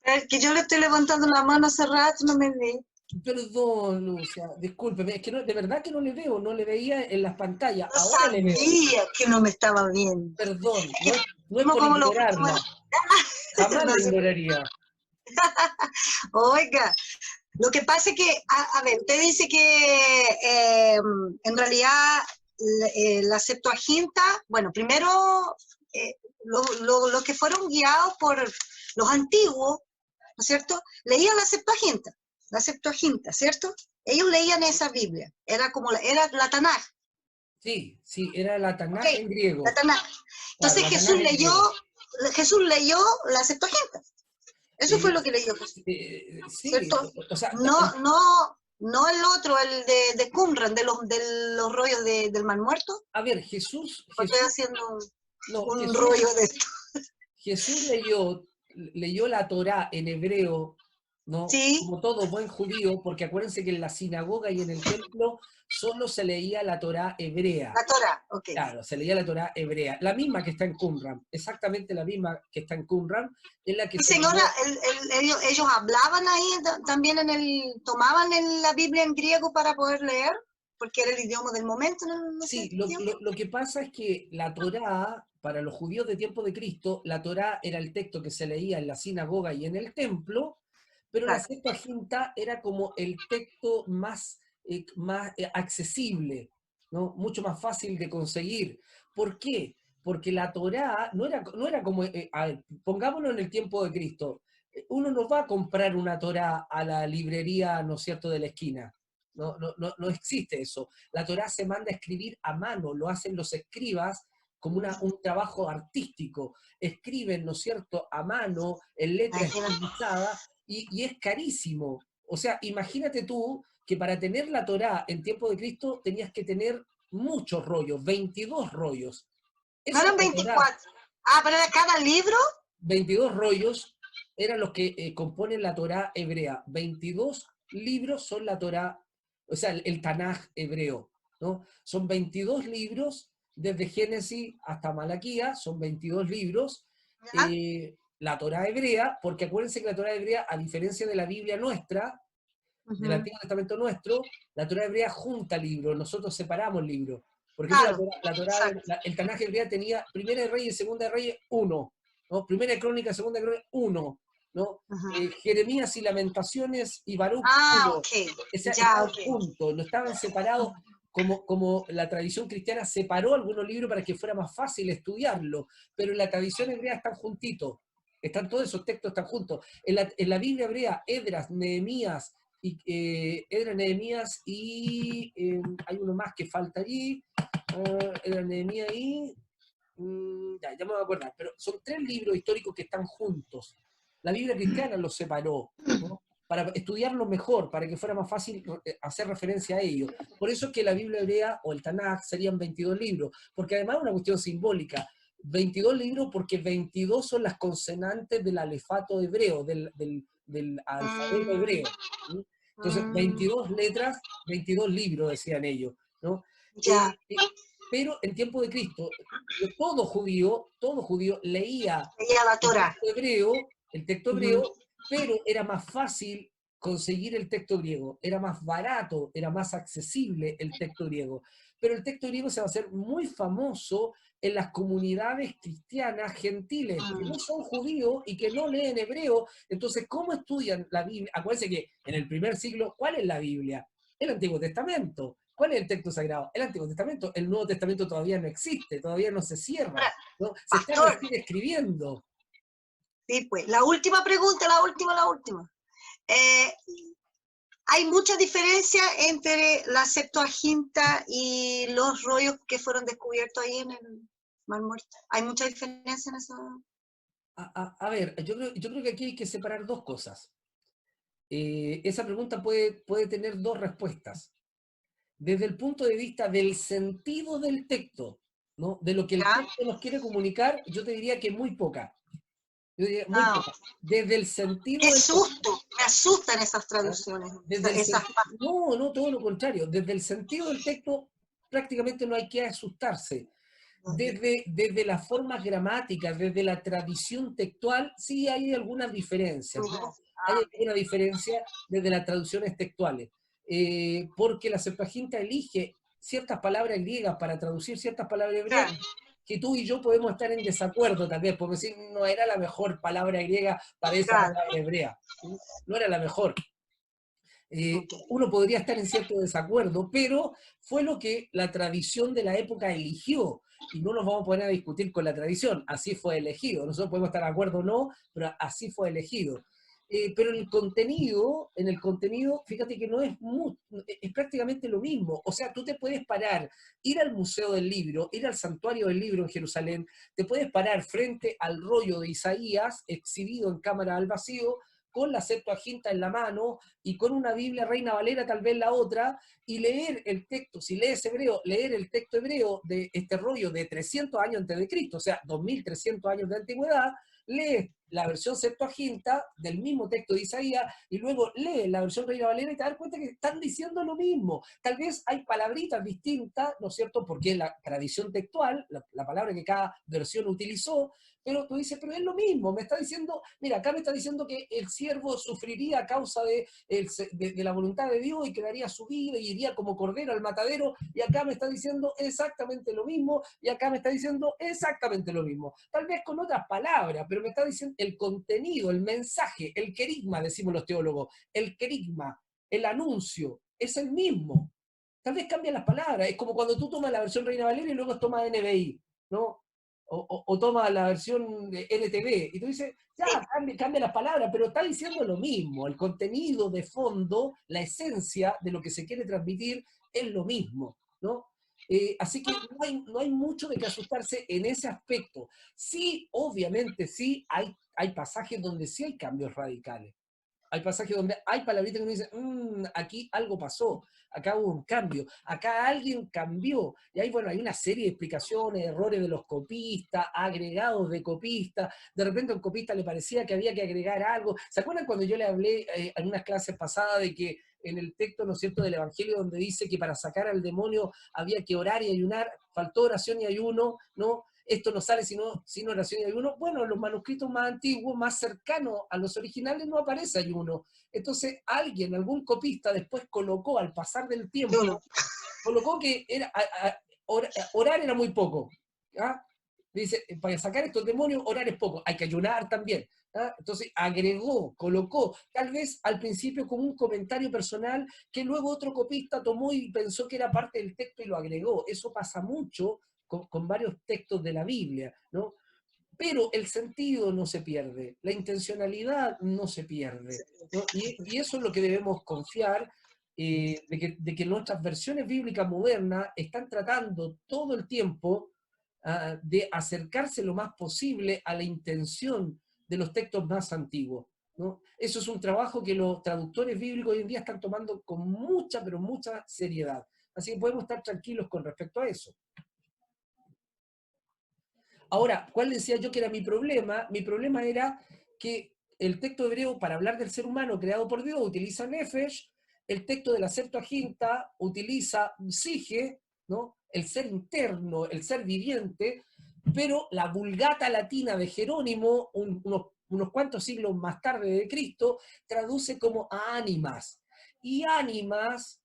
Es que yo le estoy levantando la mano hace rato, no me ve. Perdón, Lucia, discúlpeme, es que de verdad que no le veo, no le veía en las pantallas. No Ahora le veo. sabía que no me estaba viendo. Perdón, no es ¿Cómo por lo- ignorarla. Jamás No la sé. ignoraría. Oiga, lo que pasa es que, a ver, usted dice que en realidad la Septuaginta, bueno, primero los que fueron guiados por los antiguos, ¿no es cierto? Leían la Septuaginta, ¿cierto? Ellos leían esa Biblia, era como era la Tanaj. Sí, era la Tanaj Okay, en griego. la Tanaj. Entonces Claro, la Jesús Tanaj en griego. leyó la Septuaginta. Eso fue lo que leyó Jesús, Sí, ¿cierto? o sea, No el otro, el de Qumran, de los rollos del Mar Muerto. a ver, Jesús, O estoy haciendo no, un rollo de esto. Jesús leyó la Torá en hebreo, ¿no? Sí, Como todo buen judío, porque acuérdense que en la sinagoga y en el templo solo se leía la Torá hebrea. la Torah, ok. Claro, se leía la Torá hebrea, la misma que está en Qumran, exactamente la misma que está en Qumran, es la que Y se señora, leyó. ellos hablaban ahí también tomaban la Biblia en griego para poder leer, porque era el idioma del momento en ese Sí, tiempo. lo que pasa es que la Torá, para los judíos de tiempo de Cristo, la Torá era el texto que se leía en la sinagoga y en el templo, pero la Claro. Septuaginta era como el texto más accesible, ¿no? Mucho más fácil de conseguir. ¿Por qué? Porque la Torá no era como, a ver, pongámonos en el tiempo de Cristo, uno no va a comprar una Torá a la librería, ¿no es cierto?, de la esquina. No existe eso. La Torá se manda a escribir a mano, lo hacen los escribas como un trabajo artístico. Escriben, ¿no es cierto?, a mano, en letra Imagínate. estilizada, y es carísimo. O sea, imagínate tú que para tener la Torá en tiempo de Cristo tenías que tener muchos rollos, 22 rollos. No Esa eran era la Torá. 24. Ah, pero era cada libro. 22 rollos eran los que componen la Torá hebrea. 22 libros son la Torá, o sea, el Tanaj hebreo, ¿no? Son 22 libros, desde Génesis hasta Malaquía, son 22 libros. ¿Ya? La Torá hebrea, porque acuérdense que la Torá hebrea, a diferencia de la Biblia nuestra, del Ujú. Antiguo Testamento nuestro, la Torá hebrea junta libros, nosotros separamos libros. Por ejemplo, Claro, exacto. el Tanaj hebrea tenía Primera de Reyes y Segunda de Reyes, uno, ¿no? Primera de Crónica, Segunda de Crónica, uno, ¿no? Ujú. Jeremías y Lamentaciones y Baruch, Ah, uno. ok. O sea, Ya, estaban ok. juntos, no estaban separados como la tradición cristiana separó algunos libros para que fuera más fácil estudiarlo, pero en la tradición hebrea están juntitos, están todos esos textos están juntos. En la Biblia hebrea, Esdras, Nehemías, Nehemías y hay uno más que falta allí, era Nehemías y ya me voy a acordar, pero son 3 libros históricos que están juntos. La Biblia cristiana los separó, ¿no? Para estudiarlo mejor, para que fuera más fácil hacer referencia a ellos. Por eso es que la Biblia hebrea o el Tanaj serían 22 libros, porque además es una cuestión simbólica. 22 libros porque 22 son las consonantes del alefato hebreo, del alfabeto Mm, hebreo. ¿Sí? Entonces, mm, 22 letras, 22 libros, decían ellos, ¿no? ya. Pero en tiempo de Cristo, todo judío leía Leía la Torah. el texto Ujú. hebreo, pero era más fácil conseguir el texto griego, era más barato, era más accesible el texto griego. Pero el texto griego se va a hacer muy famoso en las comunidades cristianas gentiles, que Mm. no son judíos y que no leen hebreo. Entonces, ¿cómo estudian la Biblia? Acuérdense que en el primer siglo, ¿cuál es la Biblia? El Antiguo Testamento. ¿Cuál es el texto sagrado? El Antiguo Testamento. El Nuevo Testamento todavía no existe, todavía no se cierra, Ahora, ¿no? Se está pastor, recién escribiendo. sí, pues, la última pregunta, la última. Eh, ¿Hay mucha diferencia entre la Septuaginta y los rollos que fueron descubiertos ahí en el Mar Muerto? ¿Hay mucha diferencia en eso? A ver, yo creo que aquí hay que separar dos cosas. Esa pregunta puede tener dos respuestas. Desde el punto de vista del sentido del texto, ¿no? De lo que el ¿Ya? texto nos quiere comunicar, yo te diría que muy poca. Yo diría muy Ah, poca. Desde el sentido qué del texto. susto, me asustan esas ¿Ah? traducciones. Desde el Esas, no, todo lo contrario. Desde el sentido del texto prácticamente no hay que asustarse. Desde las formas gramáticas, desde la tradición textual, sí hay algunas diferencias, ¿no? Hay alguna diferencia desde las traducciones textuales. Porque la Septuaginta elige ciertas palabras griegas para traducir ciertas palabras hebreas, claro, que tú y yo podemos estar en desacuerdo tal vez, porque decir, no era la mejor palabra griega para esa claro, palabra hebrea, ¿sí? No era la mejor. ok. Uno podría estar en cierto desacuerdo, pero fue lo que la tradición de la época eligió, y no nos vamos a poner a discutir con la tradición, así fue elegido. Nosotros podemos estar de acuerdo o no, pero así fue elegido. Pero en el contenido, fíjate que no es es prácticamente lo mismo. O sea, tú te puedes parar, ir al Museo del Libro, ir al Santuario del Libro en Jerusalén, te puedes parar frente al rollo de Isaías, exhibido en cámara al vacío, con la Septuaginta en la mano y con una Biblia Reina Valera tal vez la otra, y leer el texto, si lees hebreo, leer el texto hebreo de este rollo de 300 años antes de Cristo, o sea, 2300 años de antigüedad, lees la versión Septuaginta del mismo texto de Isaías y luego lees la versión Reina Valera y te das cuenta que están diciendo lo mismo. Tal vez hay palabritas distintas, ¿no es cierto? Porque es la tradición textual, la palabra que cada versión utilizó, pero tú dices, pero es lo mismo, me está diciendo, mira, acá me está diciendo que el siervo sufriría a causa de la voluntad de Dios y que daría su vida y iría como cordero al matadero, y acá me está diciendo exactamente lo mismo, y acá me está diciendo exactamente lo mismo. Tal vez con otras palabras, pero me está diciendo el contenido, el mensaje, el querigma, decimos los teólogos, el querigma, el anuncio, es el mismo. Tal vez cambian las palabras, es como cuando tú tomas la versión Reina Valera y luego tomas NBI, ¿no? O toma la versión de NTV, y tú dices, ya, cambia las palabras, pero está diciendo lo mismo, el contenido de fondo, la esencia de lo que se quiere transmitir es lo mismo, ¿no? Así que no hay mucho de que asustarse en ese aspecto. Sí, obviamente, sí, hay pasajes donde sí hay cambios radicales. Hay pasajes donde hay palabritas que uno dice, aquí algo pasó, acá hubo un cambio, acá alguien cambió. Y ahí, bueno, hay una serie de explicaciones, errores de los copistas, agregados de copistas. De repente a un copista le parecía que había que agregar algo. ¿Se acuerdan cuando yo le hablé en unas clases pasadas de que en el texto, ¿no es cierto?, del Evangelio, donde dice que para sacar al demonio había que orar y ayunar, faltó oración y ayuno, ¿no? Esto no sale sin oración y ayuno. Bueno, en los manuscritos más antiguos, más cercanos a los originales, no aparece ayuno. Entonces, algún copista después colocó, al pasar del tiempo, colocó que orar era muy poco. ¿Ah? Dice, para sacar estos demonios, orar es poco, hay que ayunar también. ¿Ah? Entonces colocó, tal vez al principio como un comentario personal, que luego otro copista tomó y pensó que era parte del texto y lo agregó. Eso pasa mucho con varios textos de la Biblia, ¿no? Pero el sentido no se pierde, la intencionalidad no se pierde, ¿no? Y eso es lo que debemos confiar, de que nuestras versiones bíblicas modernas están tratando todo el tiempo de acercarse lo más posible a la intención de los textos más antiguos, ¿no? Eso es un trabajo que los traductores bíblicos hoy en día están tomando con mucha, pero mucha seriedad. Así que podemos estar tranquilos con respecto a eso. Ahora, ¿cuál decía yo que era mi problema? Mi problema era que el texto hebreo, para hablar del ser humano creado por Dios, utiliza Nefesh, el texto de la Septuaginta utiliza Sige, ¿no? El ser interno, el ser viviente, pero la Vulgata latina de Jerónimo, unos cuantos siglos más tarde de Cristo, traduce como ánimas. Y ánimas,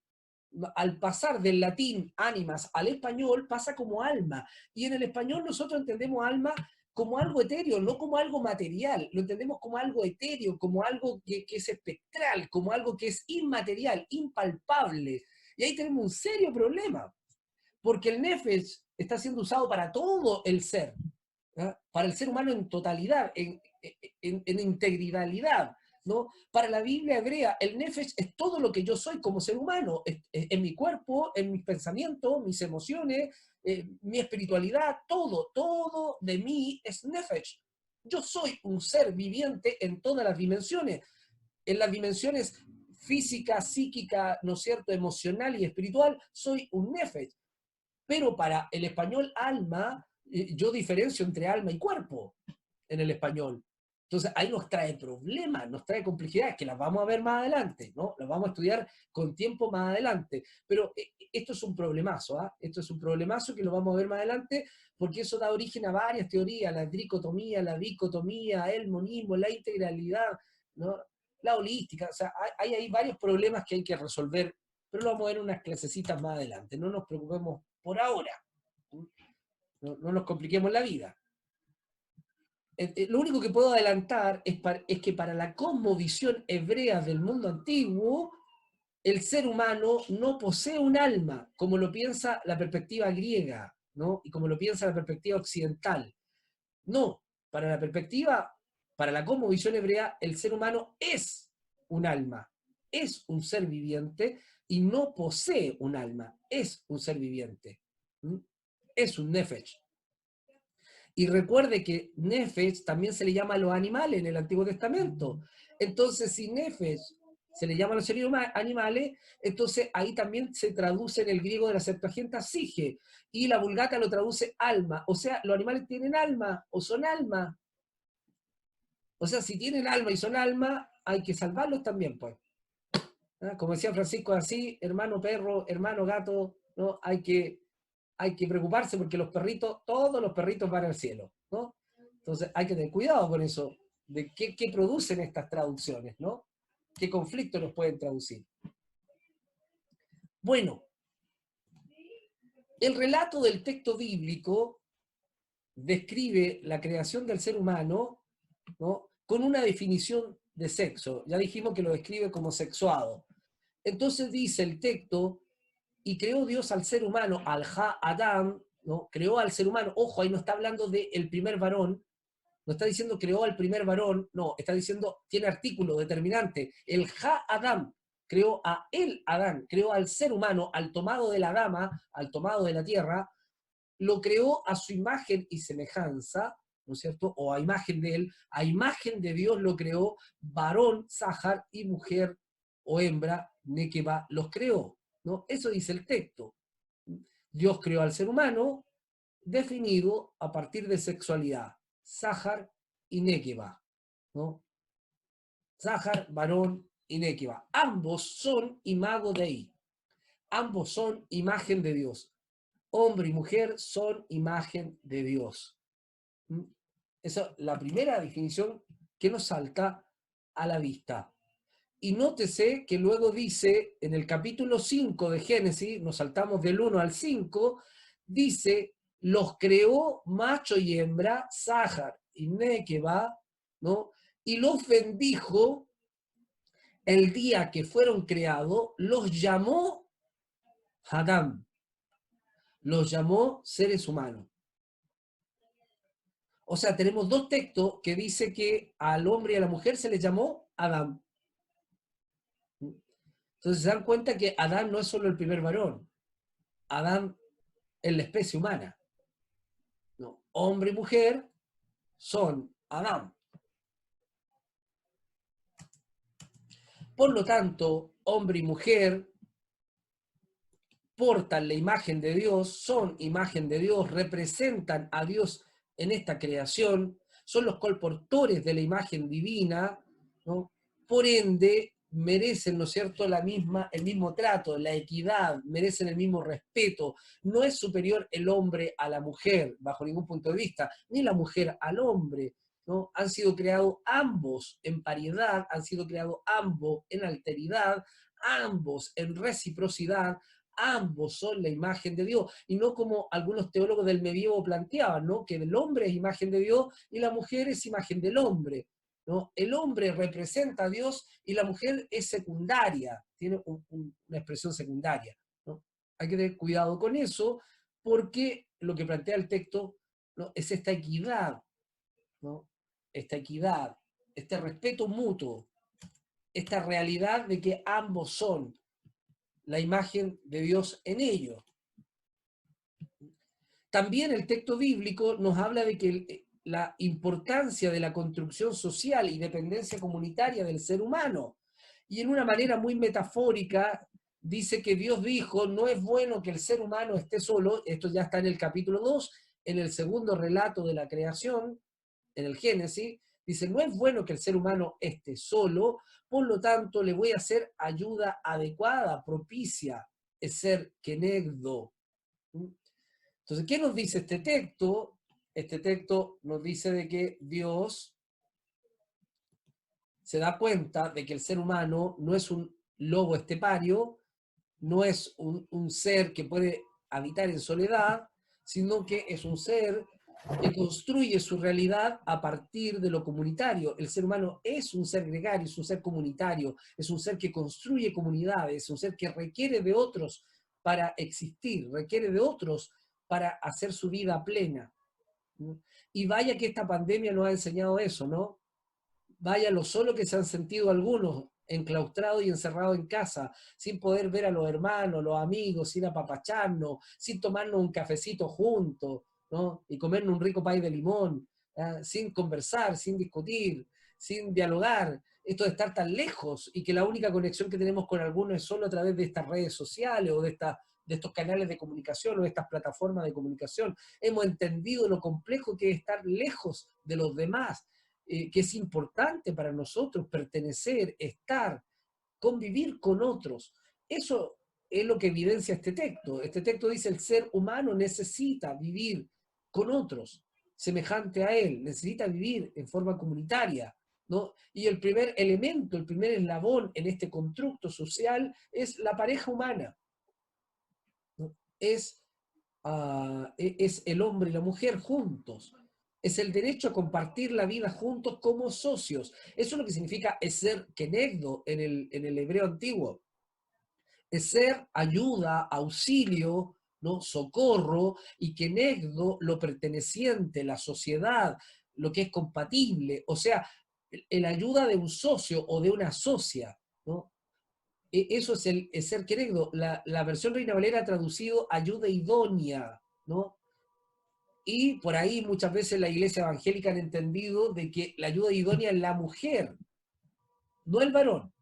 al pasar del latín ánimas al español, pasa como alma. Y en el español nosotros entendemos alma como algo etéreo, no como algo material. Lo entendemos como algo etéreo, como algo que es espectral, como algo que es inmaterial, impalpable. Y ahí tenemos un serio problema, porque el nefesh está siendo usado para todo el ser, ¿ah? Para el ser humano en totalidad, en integridad, ¿no? Para la Biblia hebrea, el nefesh es todo lo que yo soy como ser humano, en mi cuerpo, en mis pensamientos, mis emociones, mi espiritualidad, todo de mí es nefesh. Yo soy un ser viviente en todas las dimensiones, en las dimensiones física, psíquica, ¿no es cierto?, emocional y espiritual, soy un nefesh. Pero para el español alma, yo diferencio entre alma y cuerpo en el español. Entonces ahí nos trae problemas, nos trae complejidades, que las vamos a ver más adelante, ¿no? Las vamos a estudiar con tiempo más adelante. Pero esto es un problemazo, ¿ah? Esto es un problemazo que lo vamos a ver más adelante, porque eso da origen a varias teorías, la tricotomía, la dicotomía, el monismo, la integralidad, ¿no? La holística. O sea, hay varios problemas que hay que resolver, pero lo vamos a ver en unas clasecitas más adelante. No nos preocupemos por ahora. No nos compliquemos la vida. Lo único que puedo adelantar es que para la cosmovisión hebrea del mundo antiguo, el ser humano no posee un alma, como lo piensa la perspectiva griega, ¿no? Y como lo piensa la perspectiva occidental. No, para la perspectiva Para la cosmovisión hebrea, el ser humano es un alma, es un ser viviente y no posee un alma, es un ser viviente. ¿Mm? Es un nefesh. Y recuerde que nefesh también se le llama a los animales en el Antiguo Testamento. Entonces, si nefesh se le llama a los seres animales, entonces ahí también se traduce en el griego de la Septuaginta sige, y la Vulgata lo traduce alma. O sea, los animales tienen alma o son alma. O sea, si tienen alma y son alma, hay que salvarlos también, pues. ¿Ah? Como decía Francisco así, hermano perro, hermano gato, ¿no? Hay que preocuparse porque los perritos, todos los perritos van al cielo, ¿no? Entonces hay que tener cuidado con eso, de qué producen estas traducciones, ¿no? ¿Qué conflictos nos pueden traducir? Bueno, el relato del texto bíblico describe la creación del ser humano, ¿no? Con una definición de sexo. Ya dijimos que lo describe como sexuado. Entonces dice el texto, y creó Dios al ser humano, al Ha-Adam, ¿no? Creó al ser humano, ojo, ahí no está hablando del primer varón, no está diciendo creó al primer varón, no, está diciendo, tiene artículo determinante, el Ha-Adam, creó a el Adán, creó al ser humano, al tomado de la dama, al tomado de la tierra, lo creó a su imagen y semejanza, ¿no es cierto? O a imagen de él, a imagen de Dios lo creó, varón, Sahar, y mujer o hembra, Nekeba, los creó, ¿no? Eso dice el texto. Dios creó al ser humano definido a partir de sexualidad, Sahar y Nekeba, ¿no? Sahar, varón y Nekeba. Ambos son imago Dei, ambos son imagen de Dios. Hombre y mujer son imagen de Dios. Esa es la primera definición que nos salta a la vista. Y nótese que luego dice, en el capítulo 5 de Génesis, nos saltamos del 1 al 5, dice, los creó macho y hembra, Sahar y Nekeba, ¿no? Y los bendijo el día que fueron creados, los llamó Hadam, los llamó seres humanos. O sea, tenemos dos textos que dice que al hombre y a la mujer se les llamó Adán. Entonces se dan cuenta que Adán no es solo el primer varón. Adán es la especie humana. No, hombre y mujer son Adán. Por lo tanto, hombre y mujer portan la imagen de Dios, son imagen de Dios, representan a Dios en esta creación, son los colportores de la imagen divina, ¿no? Por ende, merecen, ¿no es cierto?, el mismo trato, la equidad, merecen el mismo respeto. No es superior el hombre a la mujer, bajo ningún punto de vista, ni la mujer al hombre, ¿no? Han sido creados ambos en paridad, han sido creados ambos en alteridad, ambos en reciprocidad, ambos son la imagen de Dios, y no como algunos teólogos del medievo planteaban, ¿no? Que el hombre es imagen de Dios y la mujer es imagen del hombre, ¿no? El hombre representa a Dios y la mujer es secundaria, tiene una expresión secundaria, ¿no? Hay que tener cuidado con eso, porque lo que plantea el texto, ¿no?, es esta equidad, ¿no? Esta equidad, este respeto mutuo, esta realidad de que ambos son la imagen de Dios en ellos. También el texto bíblico nos habla de que la importancia de la construcción social y dependencia comunitaria del ser humano. Y en una manera muy metafórica dice que Dios dijo, no es bueno que el ser humano esté solo, esto ya está en el capítulo 2, en el segundo relato de la creación, en el Génesis, dice, no es bueno que el ser humano esté solo, por lo tanto le voy a hacer ayuda adecuada, propicia, es ser kenegdo. Entonces, ¿qué nos dice este texto? Este texto nos dice de que Dios se da cuenta de que el ser humano no es un lobo estepario, no es un ser que puede habitar en soledad, sino que es un ser que construye su realidad a partir de lo comunitario. El ser humano es un ser gregario, es un ser comunitario, es un ser que construye comunidades, es un ser que requiere de otros para existir, requiere de otros para hacer su vida plena. Y vaya que esta pandemia nos ha enseñado eso, ¿no? vaya lo solo que se han sentido algunos, enclaustrados y encerrados en casa, sin poder ver a los hermanos, los amigos, sin apapacharnos, sin tomarnos un cafecito juntos, ¿no? Y comernos un rico pay de limón, ¿ah? Sin conversar, sin discutir, sin dialogar. Esto de estar tan lejos y que la única conexión que tenemos con algunos es solo a través de estas redes sociales o de estos canales de comunicación o de estas plataformas de comunicación. Hemos entendido lo complejo que es estar lejos de los demás, que es importante para nosotros pertenecer, estar, convivir con otros. Eso es lo que evidencia este texto. Este texto dice el ser humano necesita vivir con otros, semejante a él, necesita vivir en forma comunitaria, ¿no? Y el primer elemento, el primer eslabón en este constructo social es la pareja humana, ¿no? Es el hombre y la mujer juntos. Es el derecho a compartir la vida juntos como socios. Eso es lo que significa eser kenegdo en el hebreo antiguo. Eser, ayuda, auxilio, ¿no? Socorro, y kenegdo, lo perteneciente, la sociedad, lo que es compatible. O sea, la ayuda de un socio o de una socia, ¿no? Eso es el ser kenegdo. La versión Reina Valera ha traducido ayuda idónea, ¿no? Y por ahí muchas veces la iglesia evangélica han entendido de que la ayuda idónea es la mujer, no el varón.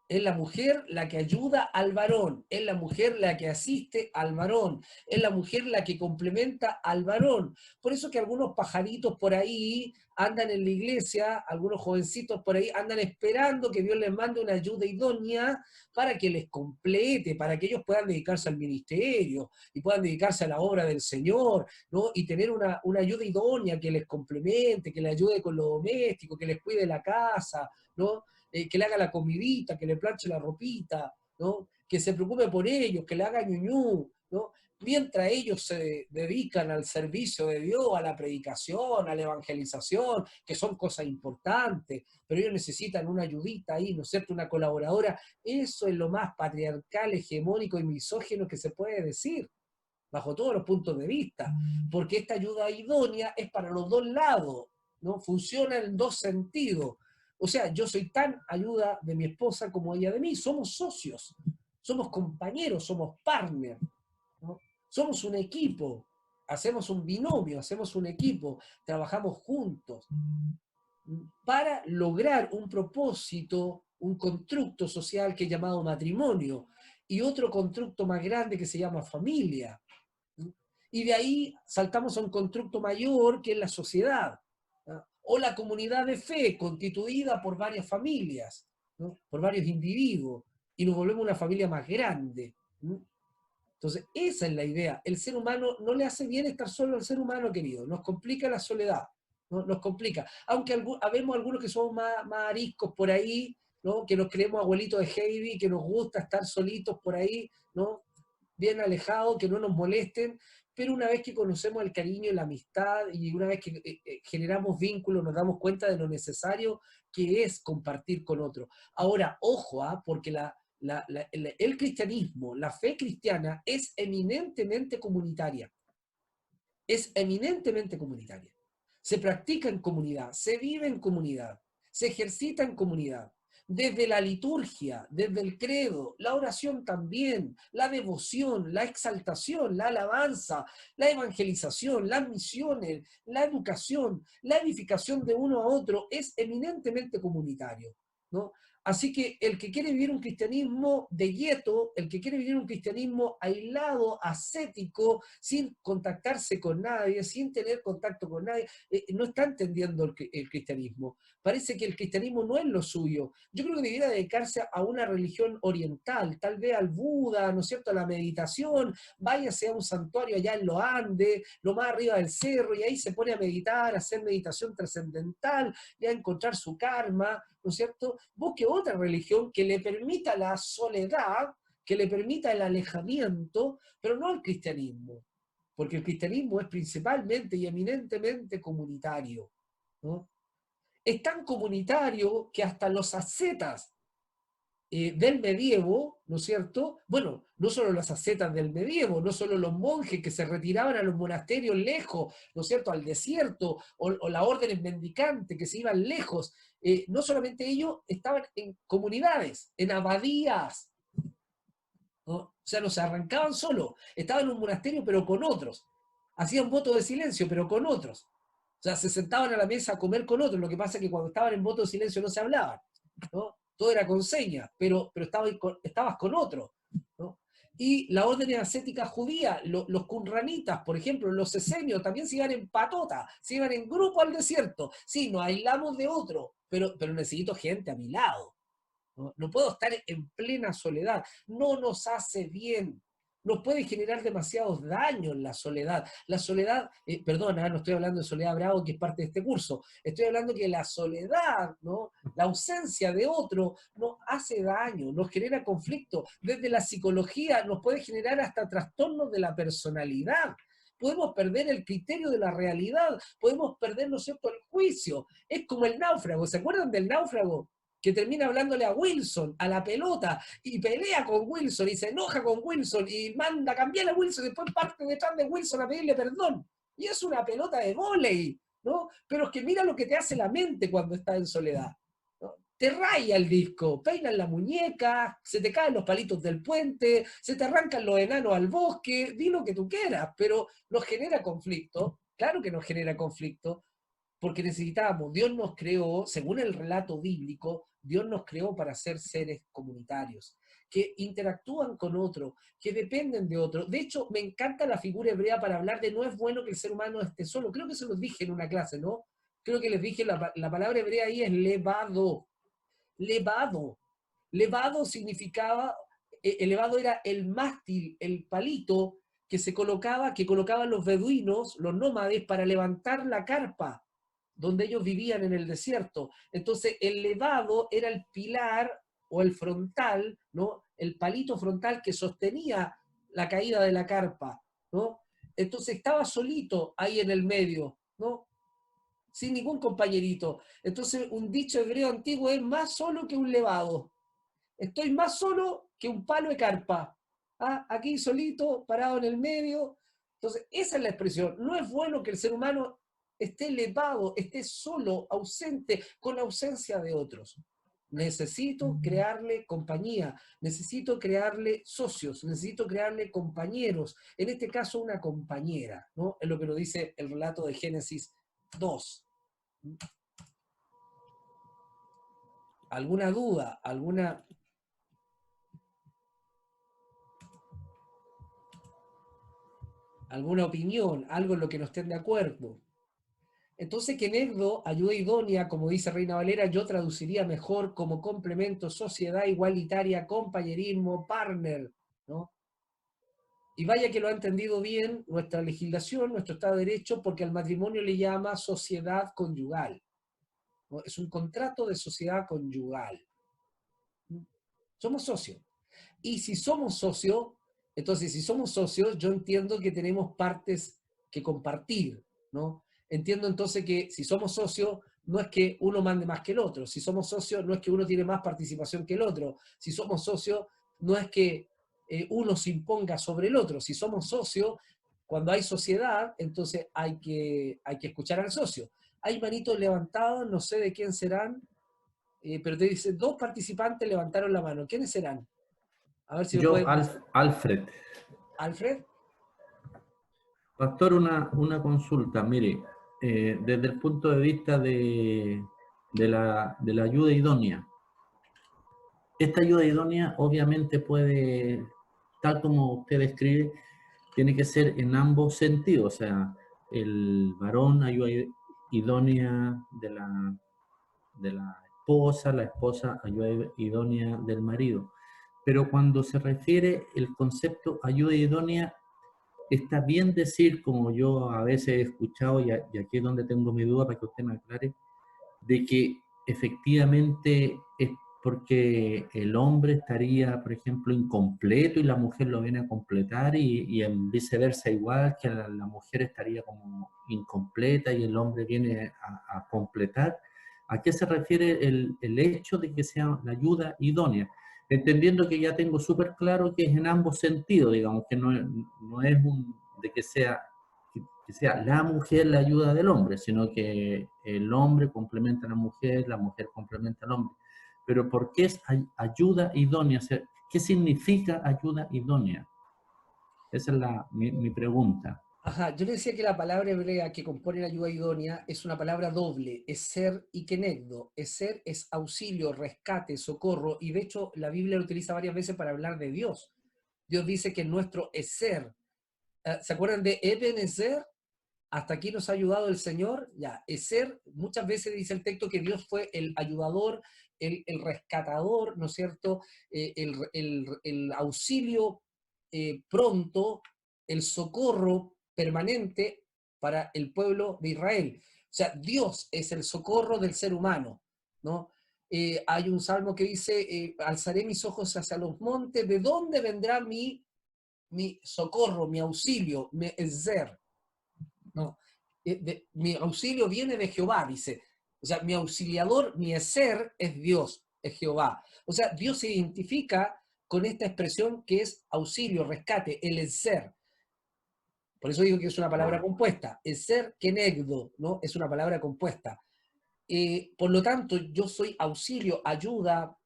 Es la mujer la que ayuda al varón, es la mujer la que asiste al varón, es la mujer la que complementa al varón. Por eso que algunos pajaritos por ahí andan en la iglesia, algunos jovencitos por ahí andan esperando que Dios les mande una ayuda idónea para que les complete, para que ellos puedan dedicarse al ministerio y puedan dedicarse a la obra del Señor, ¿no? Y tener una ayuda idónea que les complemente, que les ayude con lo doméstico, que les cuide la casa, ¿no? Que le haga la comidita, que le planche la ropita, ¿no? Que se preocupe por ellos, que le haga ñuñú, ¿no? Mientras ellos se dedican al servicio de Dios, a la predicación, a la evangelización, que son cosas importantes, pero ellos necesitan una ayudita ahí, ¿no es cierto?, una colaboradora. Eso es lo más patriarcal, hegemónico y misógino que se puede decir, bajo todos los puntos de vista, porque esta ayuda idónea es para los dos lados, ¿no? Funciona en dos sentidos. O sea, yo soy tan ayuda de mi esposa como ella de mí. Somos socios, somos compañeros, somos partners, ¿no? Somos un equipo, hacemos un binomio, hacemos un equipo, trabajamos juntos para lograr un propósito, un constructo social que es llamado matrimonio, y otro constructo más grande que se llama familia. Y de ahí saltamos a un constructo mayor que es la sociedad, ¿no? O la comunidad de fe, constituida por varias familias, ¿no? Por varios individuos, y nos volvemos una familia más grande, ¿no? Entonces, esa es la idea. El ser humano no le hace bien estar solo al ser humano, querido. Nos complica la soledad, ¿no? Nos complica. Aunque habemos algunos que somos más ariscos por ahí, ¿no? Que nos creemos abuelitos de Heidi, que nos gusta estar solitos por ahí, ¿no? Bien alejados, que no nos molesten, pero una vez que conocemos el cariño y la amistad, y una vez que generamos vínculos, nos damos cuenta de lo necesario que es compartir con otros. Ahora, ojo, porque el cristianismo, la fe cristiana, es eminentemente comunitaria. Es eminentemente comunitaria. Se practica en comunidad, se vive en comunidad, se ejercita en comunidad. Desde la liturgia, desde el credo, la oración también, la devoción, la exaltación, la alabanza, la evangelización, las misiones, la educación, la edificación de uno a otro es eminentemente comunitario, ¿no? Así que el que quiere vivir un cristianismo de gueto, el que quiere vivir un cristianismo aislado, ascético, sin contactarse con nadie, sin tener contacto con nadie, no está entendiendo el cristianismo. Parece que el cristianismo no es lo suyo. Yo creo que debiera dedicarse a una religión oriental, tal vez al Buda, ¿no es cierto?, a la meditación, váyase a un santuario allá en los Andes, lo más arriba del cerro, y ahí se pone a meditar, a hacer meditación trascendental, y a encontrar su karma, ¿no es cierto? Busque otra religión que le permita la soledad, que le permita el alejamiento, pero no el cristianismo, porque el cristianismo es principalmente y eminentemente comunitario, ¿no? Es tan comunitario que hasta los ascetas del medievo, ¿no es cierto? Bueno, no solo las ascetas del medievo, no solo los monjes que se retiraban a los monasterios lejos, ¿no es cierto?, al desierto, o las órdenes mendicantes que se iban lejos, no solamente ellos estaban en comunidades, en abadías, ¿no? O sea, no se arrancaban solos, estaban en un monasterio pero con otros, hacían voto de silencio pero con otros, o sea, se sentaban a la mesa a comer con otros, lo que pasa es que cuando estaban en voto de silencio no se hablaban, ¿no? Todo era con señas, pero estabas con otro, ¿no? Y la orden ascética judía, los qumranitas, por ejemplo, los esenios, también se iban en patota, se iban en grupo al desierto. Sí, nos aislamos de otro, pero necesito gente a mi lado. ¿No? No puedo estar en plena soledad, no nos hace bien, nos puede generar demasiados daños la soledad. La soledad, perdona, no estoy hablando de Soledad Bravo, que es parte de este curso, estoy hablando que la soledad, ¿no? La ausencia de otro, nos hace daño, nos genera conflicto. Desde la psicología nos puede generar hasta trastornos de la personalidad. Podemos perder el criterio de la realidad, podemos perder, ¿no es cierto?, el juicio. Es como el náufrago, ¿se acuerdan del náufrago? Que termina hablándole a Wilson, a la pelota, y pelea con Wilson, y se enoja con Wilson, y manda a cambiar a Wilson, y después parte detrás de Wilson a pedirle perdón. Y es una pelota de vóley, ¿no? Pero es que mira lo que te hace la mente cuando estás en soledad, ¿no? Te raya el disco, peinan la muñeca, se te caen los palitos del puente, se te arrancan los enanos al bosque, di lo que tú quieras, pero nos genera conflicto, claro que nos genera conflicto, porque necesitábamos, Dios nos creó, según el relato bíblico, Dios nos creó para ser seres comunitarios, que interactúan con otro, que dependen de otro. De hecho, me encanta la figura hebrea para hablar de no es bueno que el ser humano esté solo. Creo que se los dije en una clase, ¿no? Creo que les dije, la palabra hebrea ahí es levado. Levado. Levado significaba, elevado era el mástil, el palito que se colocaba, que colocaban los beduinos, los nómades, para levantar la carpa donde ellos vivían en el desierto. Entonces, el levado era el pilar o el frontal, ¿no? El palito frontal que sostenía la caída de la carpa, ¿no? Entonces estaba solito ahí en el medio, ¿no? Sin ningún compañerito. Entonces, un dicho hebreo antiguo es más solo que un levado. Estoy más solo que un palo de carpa. ¿Ah? Aquí solito, parado en el medio. Entonces, esa es la expresión. No es bueno que el ser humano esté elevado, esté solo, ausente, con ausencia de otros. Necesito crearle compañía, necesito crearle socios, necesito crearle compañeros, en este caso una compañera, ¿no? Es lo que nos dice el relato de Génesis 2. ¿Alguna duda? ¿Alguna opinión? ¿Algo en lo que no estén de acuerdo? Entonces, Kenegdo, ayuda idónea, como dice Reina Valera, yo traduciría mejor como complemento, sociedad igualitaria, compañerismo, partner, ¿no? Y vaya que lo ha entendido bien nuestra legislación, nuestro Estado de Derecho, porque al matrimonio le llama sociedad conyugal, ¿no? Es un contrato de sociedad conyugal. Somos socios. Y si somos socios, entonces si somos socios, yo entiendo que tenemos partes que compartir, ¿no? Entiendo entonces que si somos socios, no es que uno mande más que el otro. Si somos socios, no es que uno tiene más participación que el otro. Si somos socios, no es que uno se imponga sobre el otro. Si somos socios, cuando hay sociedad, entonces hay que escuchar al socio. Hay manitos levantados, no sé de quién serán, pero te dice, 2 participantes levantaron la mano. ¿Quiénes serán? A ver si me Yo, pueden... Alfred. ¿Alfred? Pastor, una consulta. Mire, desde el punto de vista de la ayuda idónea, esta ayuda idónea obviamente puede, tal como usted describe, tiene que ser en ambos sentidos, o sea, el varón ayuda idónea de la esposa, la esposa ayuda idónea del marido. Pero cuando se refiere el concepto ayuda idónea, está bien decir, como yo a veces he escuchado, y aquí es donde tengo mi duda para que usted me aclare, de que efectivamente es porque el hombre estaría, por ejemplo, incompleto y la mujer lo viene a completar y en viceversa igual, que la mujer estaría como incompleta y el hombre viene a completar. ¿A qué se refiere el hecho de que sea la ayuda idónea? entendiendo que ya tengo súper claro que es en ambos sentidos, digamos, que no es de que sea la mujer la ayuda del hombre, sino que el hombre complementa a la mujer complementa al hombre. Pero ¿por qué es ayuda idónea? O sea, ¿qué significa ayuda idónea? Esa es mi pregunta. Ajá, yo le decía que la palabra hebrea que compone la ayuda idónea es una palabra doble, es ser y kenegdo. Es ser es auxilio, rescate, socorro, y de hecho la Biblia lo utiliza varias veces para hablar de Dios. Dios dice que nuestro es ser. ¿Se acuerdan de Ebenezer? Hasta aquí nos ha ayudado el Señor. Ya, es ser, muchas veces dice el texto que Dios fue el ayudador, el rescatador, ¿no es cierto? El auxilio pronto, el socorro permanente para el pueblo de Israel. O sea, Dios es el socorro del ser humano, ¿no? Hay un salmo que dice, alzaré mis ojos hacia los montes, ¿de dónde vendrá mi socorro, mi auxilio, mi ezer? ¿No? Mi auxilio viene de Jehová, dice. O sea, mi auxiliador, mi ezer es Dios, es Jehová. O sea, Dios se identifica con esta expresión que es auxilio, rescate, el ezer. Por eso digo que es una palabra compuesta. El ser kenegdo, ¿no? Es una palabra compuesta. Por lo tanto, yo soy auxilio, ayuda,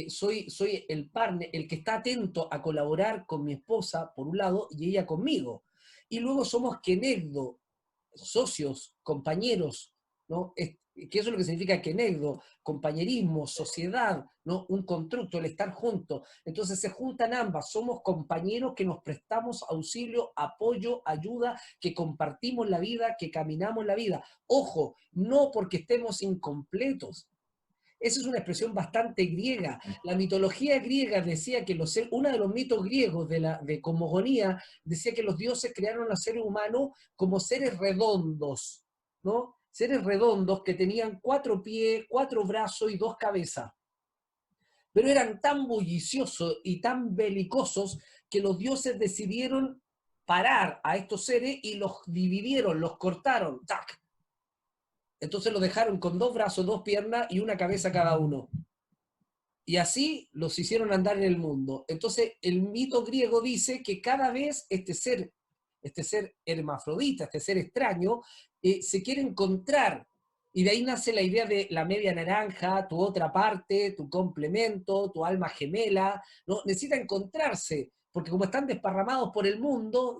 soy el partner, el que está atento a colaborar con mi esposa, por un lado, y ella conmigo. Y luego somos kenegdo, socios, compañeros, ¿no? Que eso es lo que significa kenegdo, compañerismo, sociedad, ¿no? Un constructo, el estar juntos. Entonces se juntan ambas, somos compañeros que nos prestamos auxilio, apoyo, ayuda, que compartimos la vida, que caminamos la vida. Ojo, no porque estemos incompletos. Esa es una expresión bastante griega. La mitología griega decía que uno de los mitos griegos de cosmogonía decía que los dioses crearon al ser humano como seres redondos, ¿no? Seres redondos que tenían 4 pies, 4 brazos y 2 cabezas. Pero eran tan bulliciosos y tan belicosos que los dioses decidieron parar a estos seres y los dividieron, los cortaron, ¡tac! Entonces los dejaron con 2 brazos, 2 piernas y una cabeza cada uno. Y así los hicieron andar en el mundo. Entonces el mito griego dice que cada vez este ser hermafrodita, este ser extraño, se quiere encontrar. Y de ahí nace la idea de la media naranja, tu otra parte, tu complemento, tu alma gemela, ¿no? Necesitan encontrarse, porque como están desparramados por el mundo,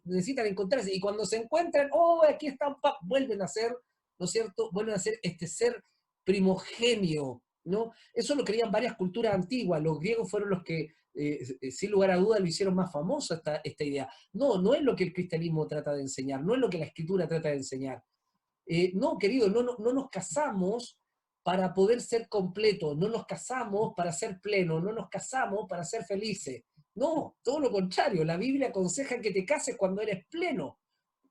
necesitan encontrarse. Y cuando se encuentran, ¡oh, aquí están! Vuelven a ser, ¿no es cierto? Vuelven a ser este ser primogenio, ¿no? Eso lo creían varias culturas antiguas. Los griegos fueron los que, sin lugar a dudas, lo hicieron más famoso esta idea. No es lo que el cristianismo trata de enseñar, no es lo que la escritura trata de enseñar. No, querido, no nos casamos para poder ser completos, no nos casamos para ser plenos, no nos casamos para ser felices. No, todo lo contrario, la Biblia aconseja que te cases cuando eres pleno.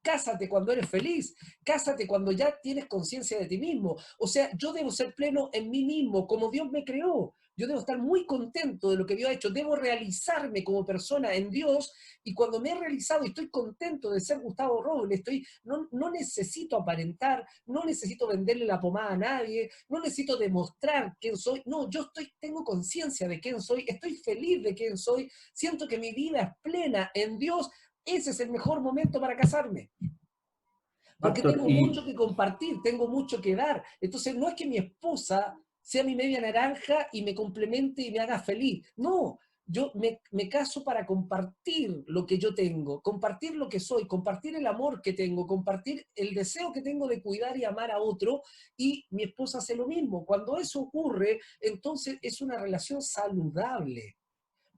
Cásate cuando eres feliz, cásate cuando ya tienes conciencia de ti mismo. O sea, yo debo ser pleno en mí mismo, como Dios me creó. Yo debo estar muy contento de lo que Dios ha hecho. Debo realizarme como persona en Dios, y cuando me he realizado y estoy contento de ser Gustavo Robles, no necesito aparentar, no necesito venderle la pomada a nadie, no necesito demostrar quién soy. No, tengo conciencia de quién soy, estoy feliz de quién soy, siento que mi vida es plena en Dios. Ese es el mejor momento para casarme. Porque Pastor, tengo mucho que compartir, tengo mucho que dar. Entonces no es que mi esposa sea mi media naranja y me complemente y me haga feliz. No, yo me caso para compartir lo que yo tengo, compartir lo que soy, compartir el amor que tengo, compartir el deseo que tengo de cuidar y amar a otro, y mi esposa hace lo mismo. Cuando eso ocurre, entonces es una relación saludable.